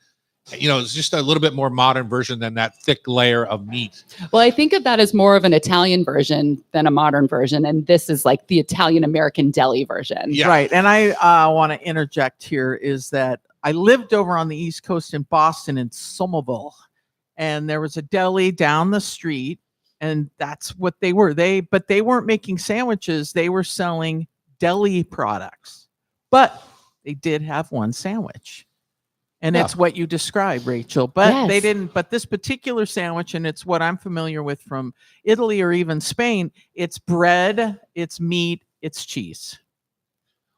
You know, it's just a little bit more modern version than that thick layer of meat. Well, I think of that as more of an Italian version than a modern version. And this is like the Italian American deli version. Yeah. Right. And I want to interject here is that I lived over on the East Coast in Boston in Somerville, and there was a deli down the street, and that's what they were. But they weren't making sandwiches. They were selling deli products, but they did have one sandwich. And it's what you described, Rachel. But they didn't. But this particular sandwich, and it's what I'm familiar with from Italy or even Spain, it's bread, it's meat, it's cheese.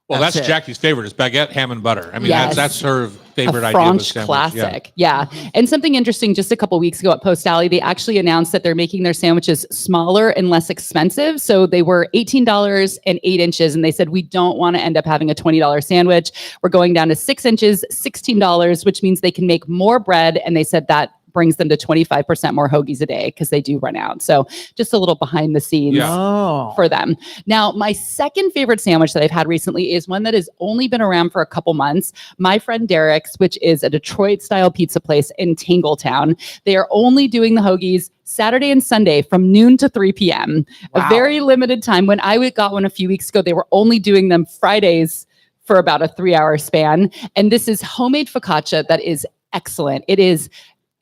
Well, that's it. Jackie's favorite is baguette, ham, and butter. I mean, Yes. that's her favorite A idea of a French sandwich. classic. Yeah. And something interesting, just a couple weeks ago at Post Alley, they actually announced that they're making their sandwiches smaller and less expensive. So they were $18 and 8 inches. And they said, we don't want to end up having a $20 sandwich. We're going down to 6 inches, $16, which means they can make more bread. And they said that brings them to 25% more hoagies a day because they do run out. So just a little behind the scenes Yeah. Oh. for them. Now, my second favorite sandwich that I've had recently is one that has only been around for a couple months. My friend Derek's, which is a Detroit style pizza place in Tingletown. They are only doing the hoagies Saturday and Sunday from noon to 3 p.m. Wow. A very limited time. When I got one a few weeks ago, they were only doing them Fridays for about a 3-hour span. And this is homemade focaccia that is excellent. It is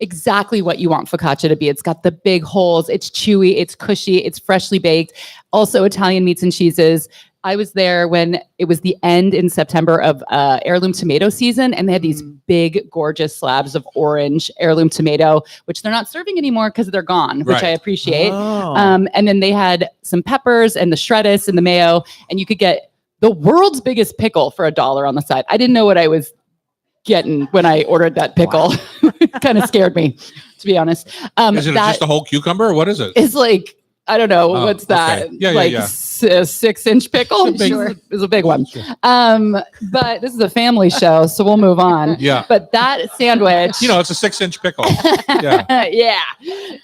exactly what you want focaccia to be. It's got the big holes, it's chewy, it's cushy, it's freshly baked. Also Italian meats and cheeses. I was there when it was the end in September of heirloom tomato season, and they had these big, gorgeous slabs of orange heirloom tomato, which they're not serving anymore because they're gone, which I Right. appreciate. Oh. And then they had some peppers and the shreddis and the mayo, and you could get the world's biggest pickle for $1 on the side. I didn't know what I was getting when I ordered that pickle. Kind of scared me, to be honest. Is it just a whole cucumber or what is it? It's like, I don't know, Oh, what's that? okay. Yeah, like yeah. a 6-inch pickle? Sure. It's a big one. Sure. But this is a family show, so we'll move on. Yeah. But that sandwich, You know, it's a 6-inch pickle. Yeah. yeah.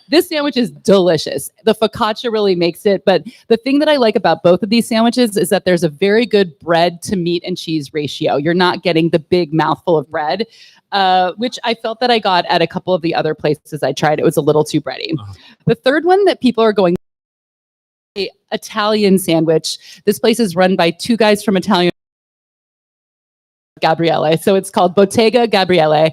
This sandwich is delicious. The focaccia really makes it. But the thing that I like about both of these sandwiches is that there's a very good bread to meat and cheese ratio. You're not getting the big mouthful of bread, which I felt that I got at a couple of the other places I tried. It was a little too bready. Uh-huh. The third one that people are going, a Italian sandwich. This place is run by two guys from Italian Gabriele. So it's called Bottega Gabriele,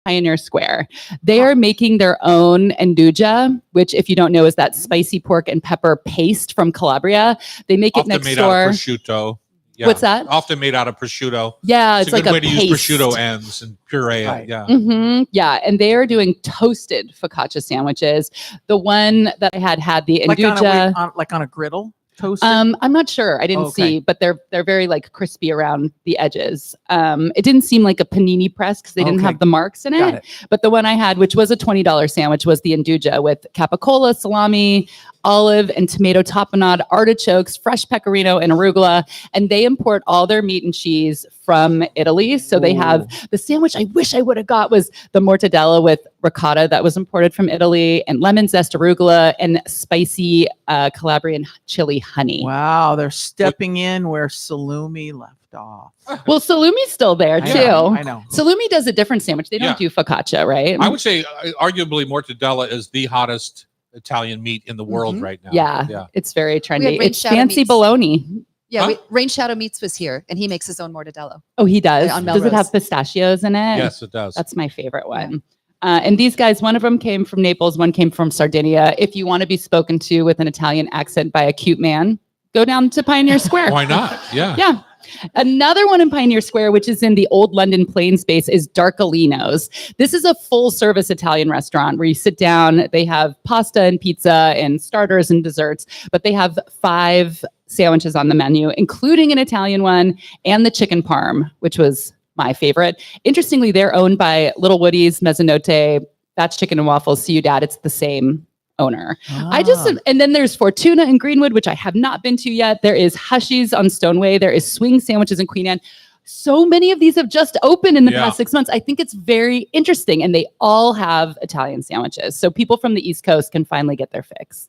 Pioneer Square. They are making their own nduja, which, if you don't know, is that spicy pork and pepper paste from Calabria. They make it Often next made door. out of prosciutto. Yeah. What's that? Often made out of prosciutto. Yeah, It's it's a like good a way to paste. use prosciutto ends and puree Right. it. Yeah. Yeah, and they are doing toasted focaccia sandwiches. The one that I had the Like on, nduja. like on a griddle, toasted. I'm not sure. I didn't Okay. see, but they're very like crispy around the edges. It didn't seem like a panini press because they didn't Okay. have the marks in Got it. it. But the one I had, which was a $20 sandwich, was the nduja with capicola, salami, olive and tomato tapenade, artichokes, fresh pecorino, and arugula. And they import all their meat and cheese from Italy. So they have the sandwich I wish I would have got was the mortadella with ricotta that was imported from Italy, and lemon zest, arugula, and spicy Calabrian chili honey. Wow, they're stepping in where Salumi left off. Well, salumi's still there I too. know, I know. Salumi does a different sandwich. They don't Yeah. do focaccia, right? I would say arguably mortadella is the hottest Italian meat in the world right now. yeah, Yeah. it's very trendy. Rain It's Shadow fancy Meats. bologna. Yeah, Huh? Rain Shadow Meats was here, and he makes his own mortadella. Oh, he does. On Does it Melrose. have pistachios in it? Yes, it does. That's my favorite one. And these guys, one of them came from Naples, one came from Sardinia. If you want to be spoken to with an Italian accent by a cute man, go down to Pioneer Square. Why not? Yeah. Yeah. Another one in Pioneer Square, which is in the old London Plain space, is Darcolino's. This is a full service Italian restaurant where you sit down, they have pasta and pizza and starters and desserts, but they have 5 sandwiches on the menu, including an Italian one and the chicken parm, which was my favorite. Interestingly, they're owned by Little Woody's, Mezzanotte, That's Chicken and Waffles, See You Dad. It's the same owner. And then there's Fortuna in Greenwood, which I have not been to yet. There is Hushies on Stoneway. There is Swing Sandwiches in Queen Anne. So many of these have just opened in the Yeah. past 6 months. I think it's very interesting, and they all have Italian sandwiches. So people from the East Coast can finally get their fix.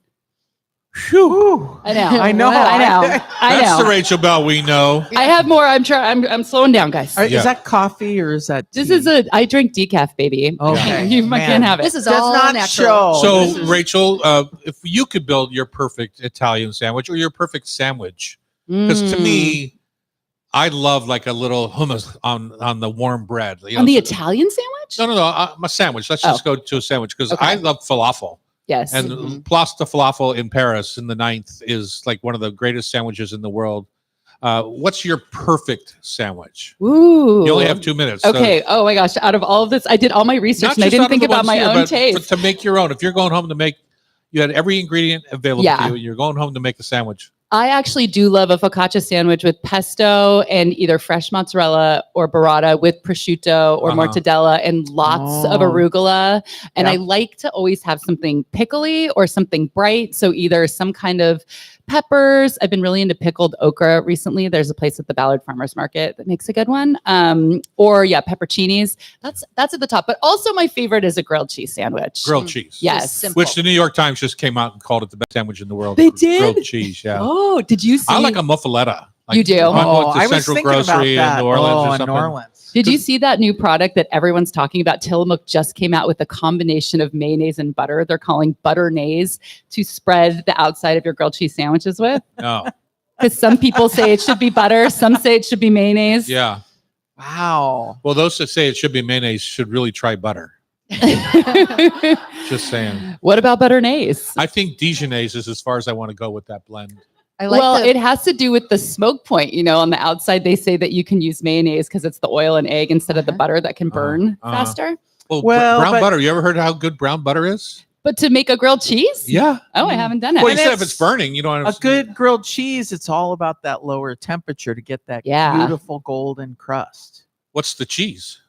Whew. I know. I know. I know. I That's the know. Rachel Bell we know. I have more. I'm trying. I'm slowing down, guys. Are- Yeah. Is that coffee or is that This tea? is I drink decaf, baby. Okay. You Man. can't have it. This is Does all not natural. show. So, This is- Rachel, if you could build your perfect Italian sandwich or your perfect sandwich, because to Mm. me, I love like a little hummus on the warm bread. You On know, the so- Italian sandwich? No, my sandwich. Let's just go to a sandwich because Okay. I love falafel. Yes. And Place de Falafel in Paris in the 9th is like one of the greatest sandwiches in the world. What's your perfect sandwich? Ooh. You only have 2 minutes. so Okay. Oh my gosh. Out of all of this, I did all my research not and I just didn't out of think the about ones my here, own but taste. to make your own. If you're going home to make, you had every ingredient available Yeah. to you. You're going home to make a sandwich. I actually do love a focaccia sandwich with pesto and either fresh mozzarella or burrata with prosciutto or mortadella and lots of arugula. And I like to always have something pickly or something bright. So either some kind of peppers. I've been really into pickled okra recently. There's a place at the Ballard Farmers Market that makes a good one. Or pepperoncinis. That's at the top. But also my favorite is a grilled cheese sandwich. Grilled cheese. Yes. Simple. Which the New York Times just came out and called it the best sandwich in the world. They did? Grilled cheese, yeah. Oh, did you see? I like a muffaletta. Like, You do? if I go Oh, to I was Central thinking about Grocery that. in New Orleans or in something. New Orleans. Did you see that new product that everyone's talking about? Tillamook just came out with a combination of mayonnaise and butter. They're calling butter-naise to spread the outside of your grilled cheese sandwiches with. No. Because some people say it should be butter, some say it should be mayonnaise. Yeah. Wow. Well, those that say it should be mayonnaise should really try butter. Just saying. What about butter-naise? I think Dijonnaise is as far as I want to go with that blend. I like Well, the, it has to do with the smoke point. On the outside, they say that you can use mayonnaise because it's the oil and egg instead of the butter that can burn faster. Well, Well, brown but- butter. You ever heard how good brown butter is? But to make a grilled cheese? Yeah. Oh, I haven't done it. Well, you And said if it's it's burning, you don't A good grilled cheese, it's all about that lower temperature to get that Yeah. beautiful golden crust. What's the cheese?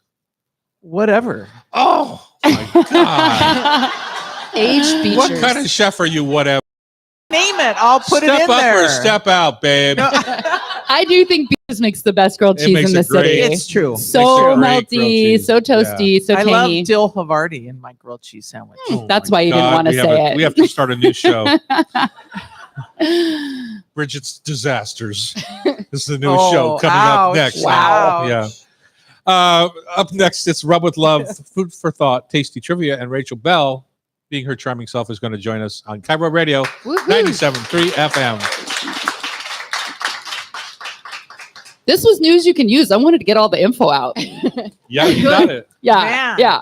Whatever. Oh my God. age features. What kind of chef are you? Whatever. Name it. I'll put Step it in up there. or step out, babe. No, I do think Beaches makes the best grilled It cheese makes in the it great. city. it's true. So Makes a great grilled melty, cheese. so toasty, so I love tangy. dill Havarti in my grilled cheese sandwich. Oh That's my why you didn't God, wanna we have say a- it. We have to start a new show. Bridget's Disasters. This is the new show coming up ouch, next. Wow. Yeah. Up next, it's Rub with Love, Food for Thought, Tasty Trivia, and Rachel Bell, being her charming self, is going to join us on Cairo Radio, Woohoo. 97.3 FM. This was news you can use. I wanted to get all the info out. Yeah, you got it. Yeah. Man. Yeah.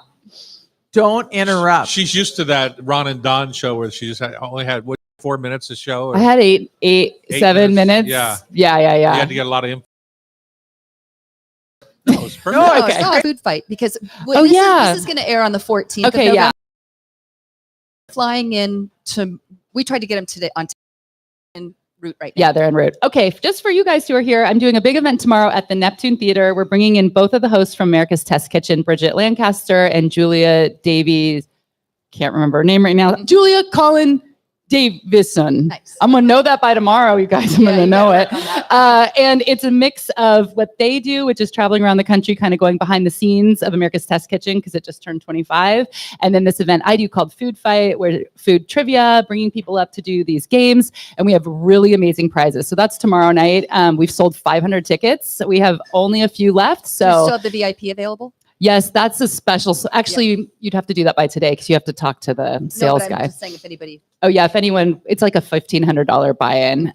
Don't interrupt. She's used to that Ron and Don show where she just only had 4 minutes to show. Or I had 7 minutes. Yeah. Yeah. you had to get a lot of info. That was perfect. No, No, Okay. it's not a food fight because Oh, yeah. this is going to air on the 14th. of Okay, yeah. November. Flying in to, we tried to get him today on en route right now. Yeah, they're en route. Okay, just for you guys who are here, I'm doing a big event tomorrow at the Neptune Theater. We're bringing in both of the hosts from America's Test Kitchen, Bridget Lancaster and Julia Davies. Can't remember her name right now. Julia Collin Davison. Nice. I'm going to know that by tomorrow, you guys. I'm Yeah, going to you know better it. work on that. And it's a mix of what they do, which is traveling around the country, kind of going behind the scenes of America's Test Kitchen because it just turned 25. And then this event I do called Food Fight, where food trivia, bringing people up to do these games. And we have really amazing prizes. So that's tomorrow night. We've sold 500 tickets. We have only a few left. Do you So still have the VIP available? yes, that's a special. So actually, you'd have to do that by today because you have to talk to the sales no, but I'm guy. just saying if anybody. Oh yeah, if anyone, it's like a $1,500 buy-in.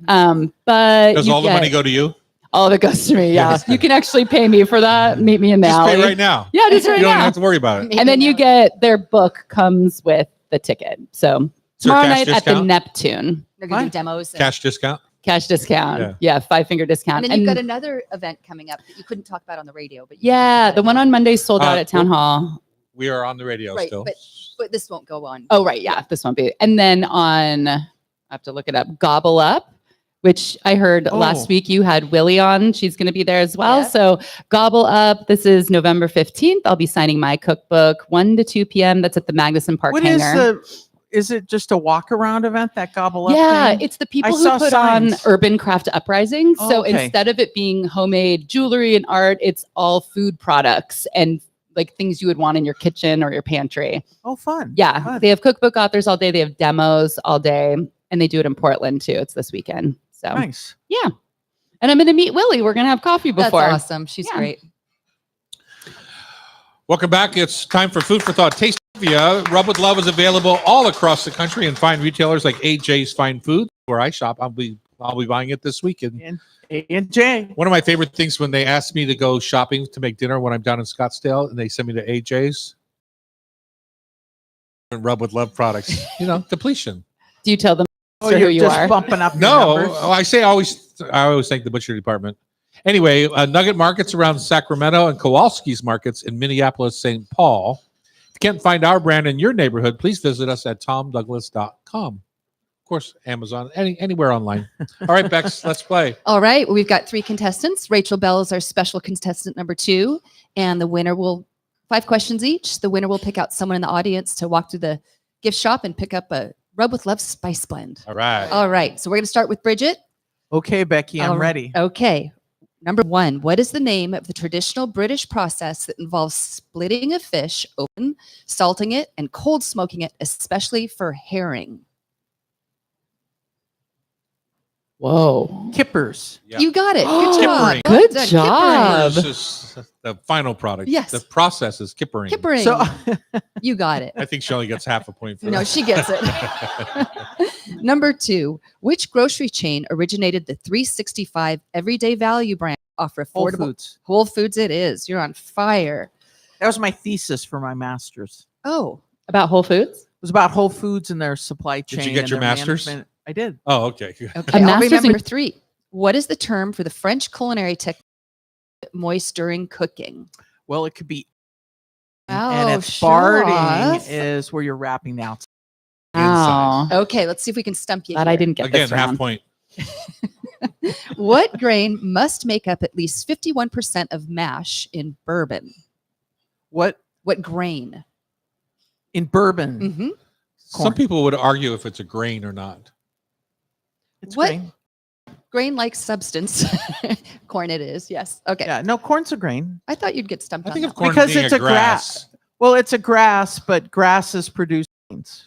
But Does you all the get- money go to you? all of it goes to me. Yeah, you can actually pay me for that. Meet me in the Just alley. pay right now. Yeah, just right You don't even now. have to worry about it. And then you get their book comes with the ticket. So Is there a tomorrow cash night at the discount? Neptune, They're going to What? do demos. And, Cash discount? cash discount. Yeah. Yeah, 5-finger discount. and then you've got another event coming up that you couldn't talk about on the radio. But you can yeah, talk the about one it. on Monday sold out Uh, at Town Hall. We are on the radio Right, still. but this won't go on. Oh, right. Yeah, this won't be. And then on, I have to look it up, Gobble Up, which I heard Oh. last week you had Willie on. She's going to be there as well. Yeah. So Gobble Up, this is November 15th. I'll be signing my cookbook 1 to 2 p.m. That's at the Magnuson Park What is Hangar. is it just a walk around event, that gobble up Yeah, thing? it's the people who saw put signs. on Urban Craft Uprising. Oh, So okay. instead of it being homemade jewelry and art, it's all food products and like things you would want in your kitchen or your pantry. Oh, fun. Yeah, Fun. they have cookbook authors all day. They have demos all day, and they do it in Portland too. It's this weekend. So Nice. yeah, and I'm going to meet Willie. We're going to have coffee That's before. awesome. She's Yeah. great. Welcome back. It's time for Food for Thought. Taste Trivia. Rub with Love is available all across the country and fine retailers like AJ's Fine Food, where I shop. I'll be buying it this weekend. And A&J. One of my favorite things when they ask me to go shopping to make dinner when I'm down in Scottsdale and they send me to AJ's and Rub with Love products. Depletion. Do you tell them Oh, who you're you just are? bumping up your No, numbers. I always thank the butcher department. Anyway, Nugget Markets around Sacramento and Kowalski's Markets in Minneapolis, St. Paul. If you can't find our brand in your neighborhood, please visit us at tomdouglas.com. course, Amazon, anywhere online. All right, Bex, let's play. All right, we've got 3 contestants. Rachel Bell is our special contestant number 2, and the winner will 5 questions each. The winner will pick out someone in the audience to walk through the gift shop and pick up a Rub with Love Spice Blend. All right. All right, so we're going to start with Bridget. Okay, Becky, I'm All- ready. Okay. Number 1, what is the name of the traditional British process that involves splitting a fish open, salting it, and cold smoking it, especially for herring? Whoa. Kippers. Yeah. You got it. Good job. Kippering. Good Well done. job. This is the final product. Yes. The process is kippering. Kippering. So You got it. I think she only gets half a point for No, that. she gets it. Number 2, which grocery chain originated the 365 everyday value brand offer Whole affordable Foods. Whole Foods it is. You're on fire. That was my thesis for my master's. Oh, About Whole Foods? It was about Whole Foods and their supply chain. you get and your their master's? management. I did. Oh, okay. okay. A I'll master's read in- number 3. What is the term for the French culinary technique moist during cooking? Well, it could be. Oh, and it's show barding off. is where you're wrapping the outside. Wow. Okay, let's see if we can stump you. Glad I here. didn't get Again, this half round. point. What grain must make up at least 51% of mash in bourbon? What What grain? in bourbon? Mm-hmm. Some Corn. people would argue if it's a grain or not. It's What? grain. Grain-like substance. Corn it is, yes. Okay. Yeah, no, corn's a grain. I thought you'd get stumped I on think that of corn Because being it's a grass. Well, it's a grass, but grasses produce grains.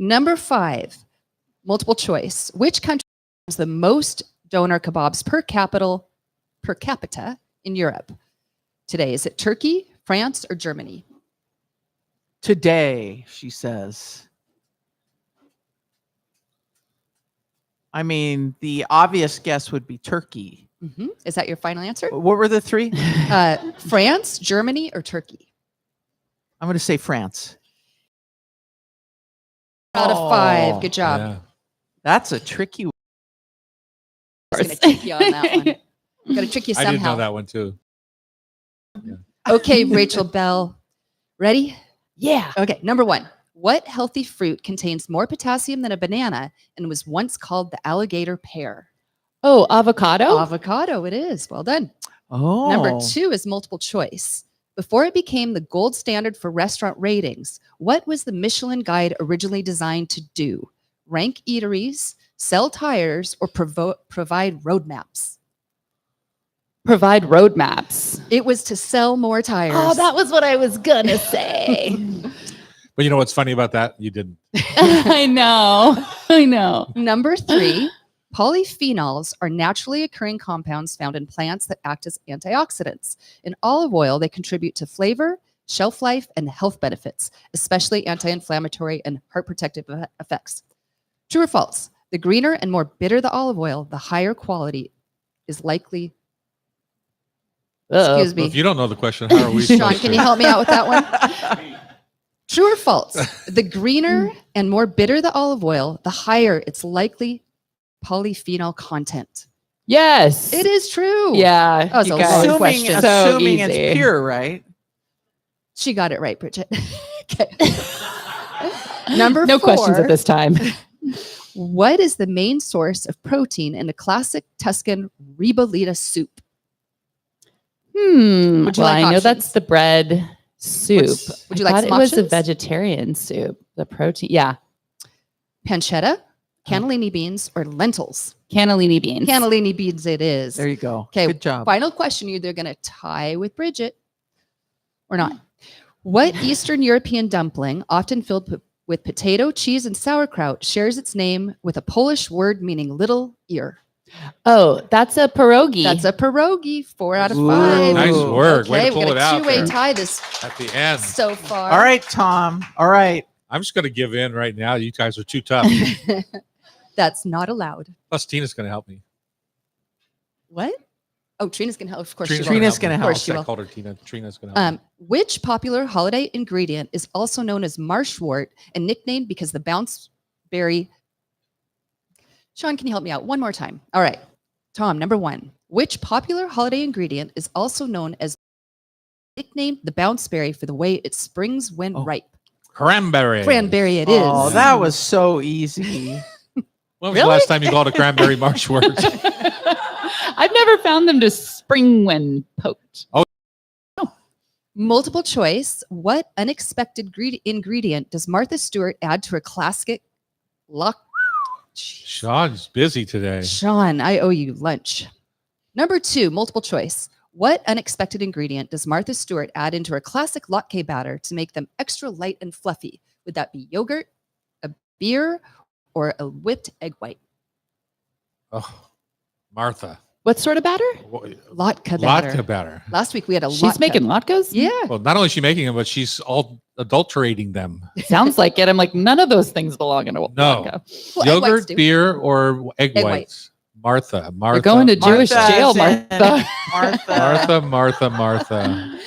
Number 5, multiple choice. Which country has the most doner kebabs per capita in Europe today? Is it Turkey, France, or Germany? Today, she says. I mean, the obvious guess would be Turkey. Mhm. Is that your final answer? What were the 3? France, Germany, or Turkey? I'm going to say France. Out of 5. Good job. Yeah. That's a tricky one. I was going to trick you on that one. Got to trick you I somehow. didn't know that one too. Okay, Rachel Bell. Ready? Yeah. Okay, number 1. What healthy fruit contains more potassium than a banana and was once called the alligator pear? Oh, avocado? Avocado, it is. Well done. Oh. Number 2 is multiple choice. Before it became the gold standard for restaurant ratings, what was the Michelin Guide originally designed to do? Rank eateries, sell tires, or provide roadmaps? Provide roadmaps. It was to sell more tires. Oh, that was what I was going to say. But you know what's funny about that? You didn't. I know. I know. Number 3, polyphenols are naturally occurring compounds found in plants that act as antioxidants. In olive oil, they contribute to flavor, shelf life, and health benefits, especially anti-inflammatory and heart protective effects. True or false? The greener and more bitter the olive oil, the higher quality is likely. Uh-oh. Excuse Well, me. if you don't know the question, how are we Sean, supposed can to? you help me out with that one? True or false? The greener and more bitter the olive oil, the higher its likely polyphenol content. Yes. It is true. Yeah. That was you a guys- long assuming, question. So assuming easy. it's pure, right? She got it right, Bridget. Okay. Number No 4. questions at this time. What is the main source of protein in a classic Tuscan ribollita soup? Would you Well, like I know that's options? the bread soup. Would you I like thought some it was a options? vegetarian soup. The protein. Yeah. Pancetta, cannellini beans, or lentils? Cannellini beans. Cannellini beans it is. There you go. Okay, Good job. Final question. You're either going to tie with Bridget or not. What Eastern European dumpling, often filled with potato, cheese, and sauerkraut, shares its name with a Polish word meaning little ear? Oh, that's a pierogi. That's a pierogi. 4 out of 5. Ooh. Nice work. Way Okay, to we pull got it a out two-way there. tie this At the end. so far. All right, Tom. All right. I'm just going to give in right now. You guys are too tough. That's not allowed. Plus, Tina's going to help me. What? Oh, Trina's going to help. Of course Trina's she will. Trina's gonna Of help. course she I will. called her Tina. Trina's going to help me. Which popular holiday ingredient is also known as marshwort and nicknamed because the bounce berry? Sean, can you help me out one more time? All right. Tom, number 1. Which popular holiday ingredient is also known as nicknamed the bounce berry for the way it springs when Oh. ripe? Cranberry. Cranberry it is. Oh, that was so easy. When was Really? the last time you called a cranberry marsh word? I've never found them to spring when poked. Multiple choice. What unexpected ingredient does Martha Stewart add to her classic lock? Sean's busy today. Sean, I owe you lunch. Number 2, multiple choice. What unexpected ingredient does Martha Stewart add into her classic latke batter to make them extra light and fluffy? Would that be yogurt, a beer, or a whipped egg white? Oh, Martha. What sort of batter? Latke batter. Latke batter. Last week we had a She's latke. making latkes? Yeah. Well, not only is she making them, but she's all adulterating them. Sounds like it. I'm like, none of those things belong in a No. latke. Well, egg whites Yogurt, do. beer, or egg, Egg whites. Martha. Martha. You're going to Jewish Martha, jail, Zen. Martha. Martha. Martha.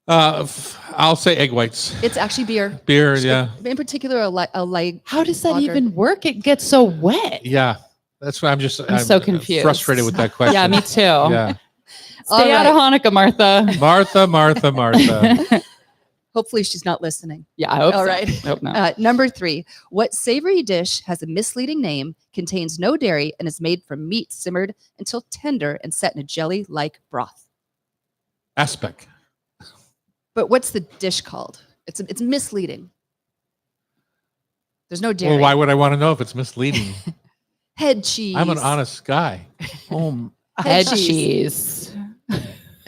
I'll say egg whites. It's actually beer. Beer, yeah. In particular, a light. How does that Lager. even work? It gets so wet. Yeah. That's why I'm so confused. Frustrated with that question. Yeah, me too. Yeah. Stay out of Hanukkah, Martha. Martha. Hopefully she's not listening. Yeah, I hope All so. right. Hope not. Number 3. What savory dish has a misleading name, contains no dairy, and is made from meat simmered until tender and set in a jelly-like broth? Aspic. But what's the dish called? It's misleading. There's no dairy. Well, why would I want to know if it's misleading? Head cheese. I'm an honest guy. Oh, Head cheese. cheese.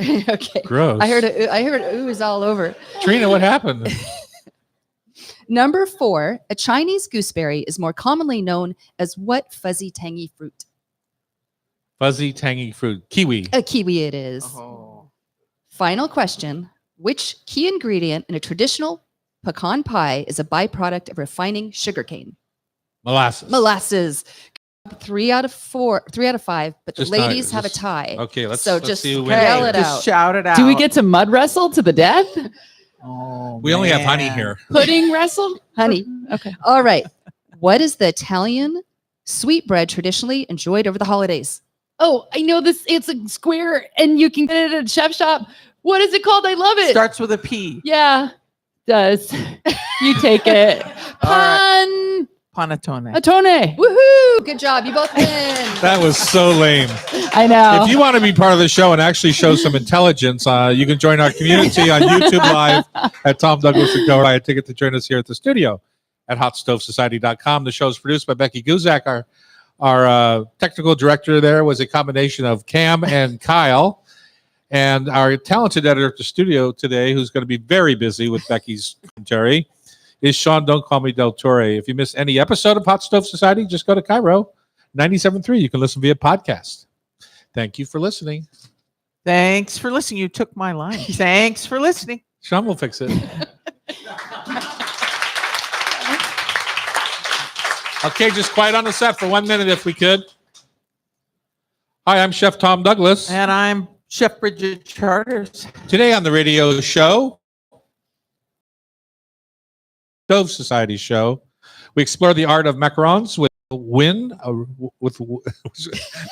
Okay. Gross. I heard oohs all over. Trina, what happened? Number 4, a Chinese gooseberry is more commonly known as what fuzzy tangy fruit? Fuzzy, tangy fruit. Kiwi. A kiwi it is. oh. Final question. Which key ingredient in a traditional pecan pie is a byproduct of refining sugarcane? Molasses. Molasses. 3 out of 5, but the Just not- ladies have a just- tie. Okay, let's So let's just see who Okay. Yell wins. it Just out. shout it out. Do we get to mud wrestle to the death? Oh, We only have honey man. here. Pudding wrestle? Honey. Okay. All right. What is the Italian sweetbread traditionally enjoyed over the holidays? Oh, I know this. It's a square and you can get it at a chef shop. What is it called? I love it. Starts with a P. Yeah, does. You take it. All Pan Panettone. atone. Woohoo! Good job. You both win. That was so lame. I know. If you want to be part of the show and actually show some intelligence, you can join our community on YouTube Live at Tom Douglas and Go. Buy a ticket to join us here at the studio at HotStoveSociety.com. The show is produced by Becky Guzak. Our technical director there was a combination of Cam and Kyle. And our talented editor at the studio today, who's going to be very busy with Becky's commentary, is Sean Don't Call Me Del Torre. If you miss any episode of Hot Stove Society, just go to Cairo 97.3. You can listen via podcast. Thank you for listening. Thanks for listening. You took my line. Thanks for listening. Sean will fix it. Okay, just quiet on the set for 1 minute if we could. Hi, I'm Chef Tom Douglas. And I'm Chef Bridget Charters. Today on the radio show, Stove Society show, we explore the art of macarons with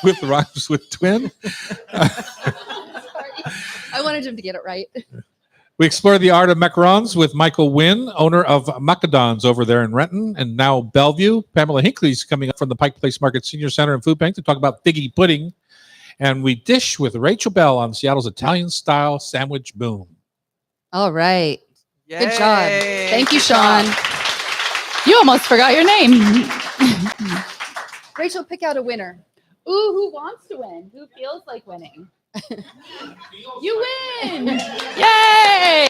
with rhymes with twin. I wanted him to get it right. We explore the art of macarons with Michael Wynn, owner of Macadons over there in Renton and now Bellevue. Pamela Hinckley's coming up from the Pike Place Market Senior Center and Food Bank to talk about figgy pudding. And we dish with Rachel Bell on Seattle's Italian-style sandwich boom. All right. Good job. Yay. Thank you, Good job. Sean. You almost forgot your name. Rachel, pick out a winner. Ooh, who wants to win? Who feels like winning? You win! Yay!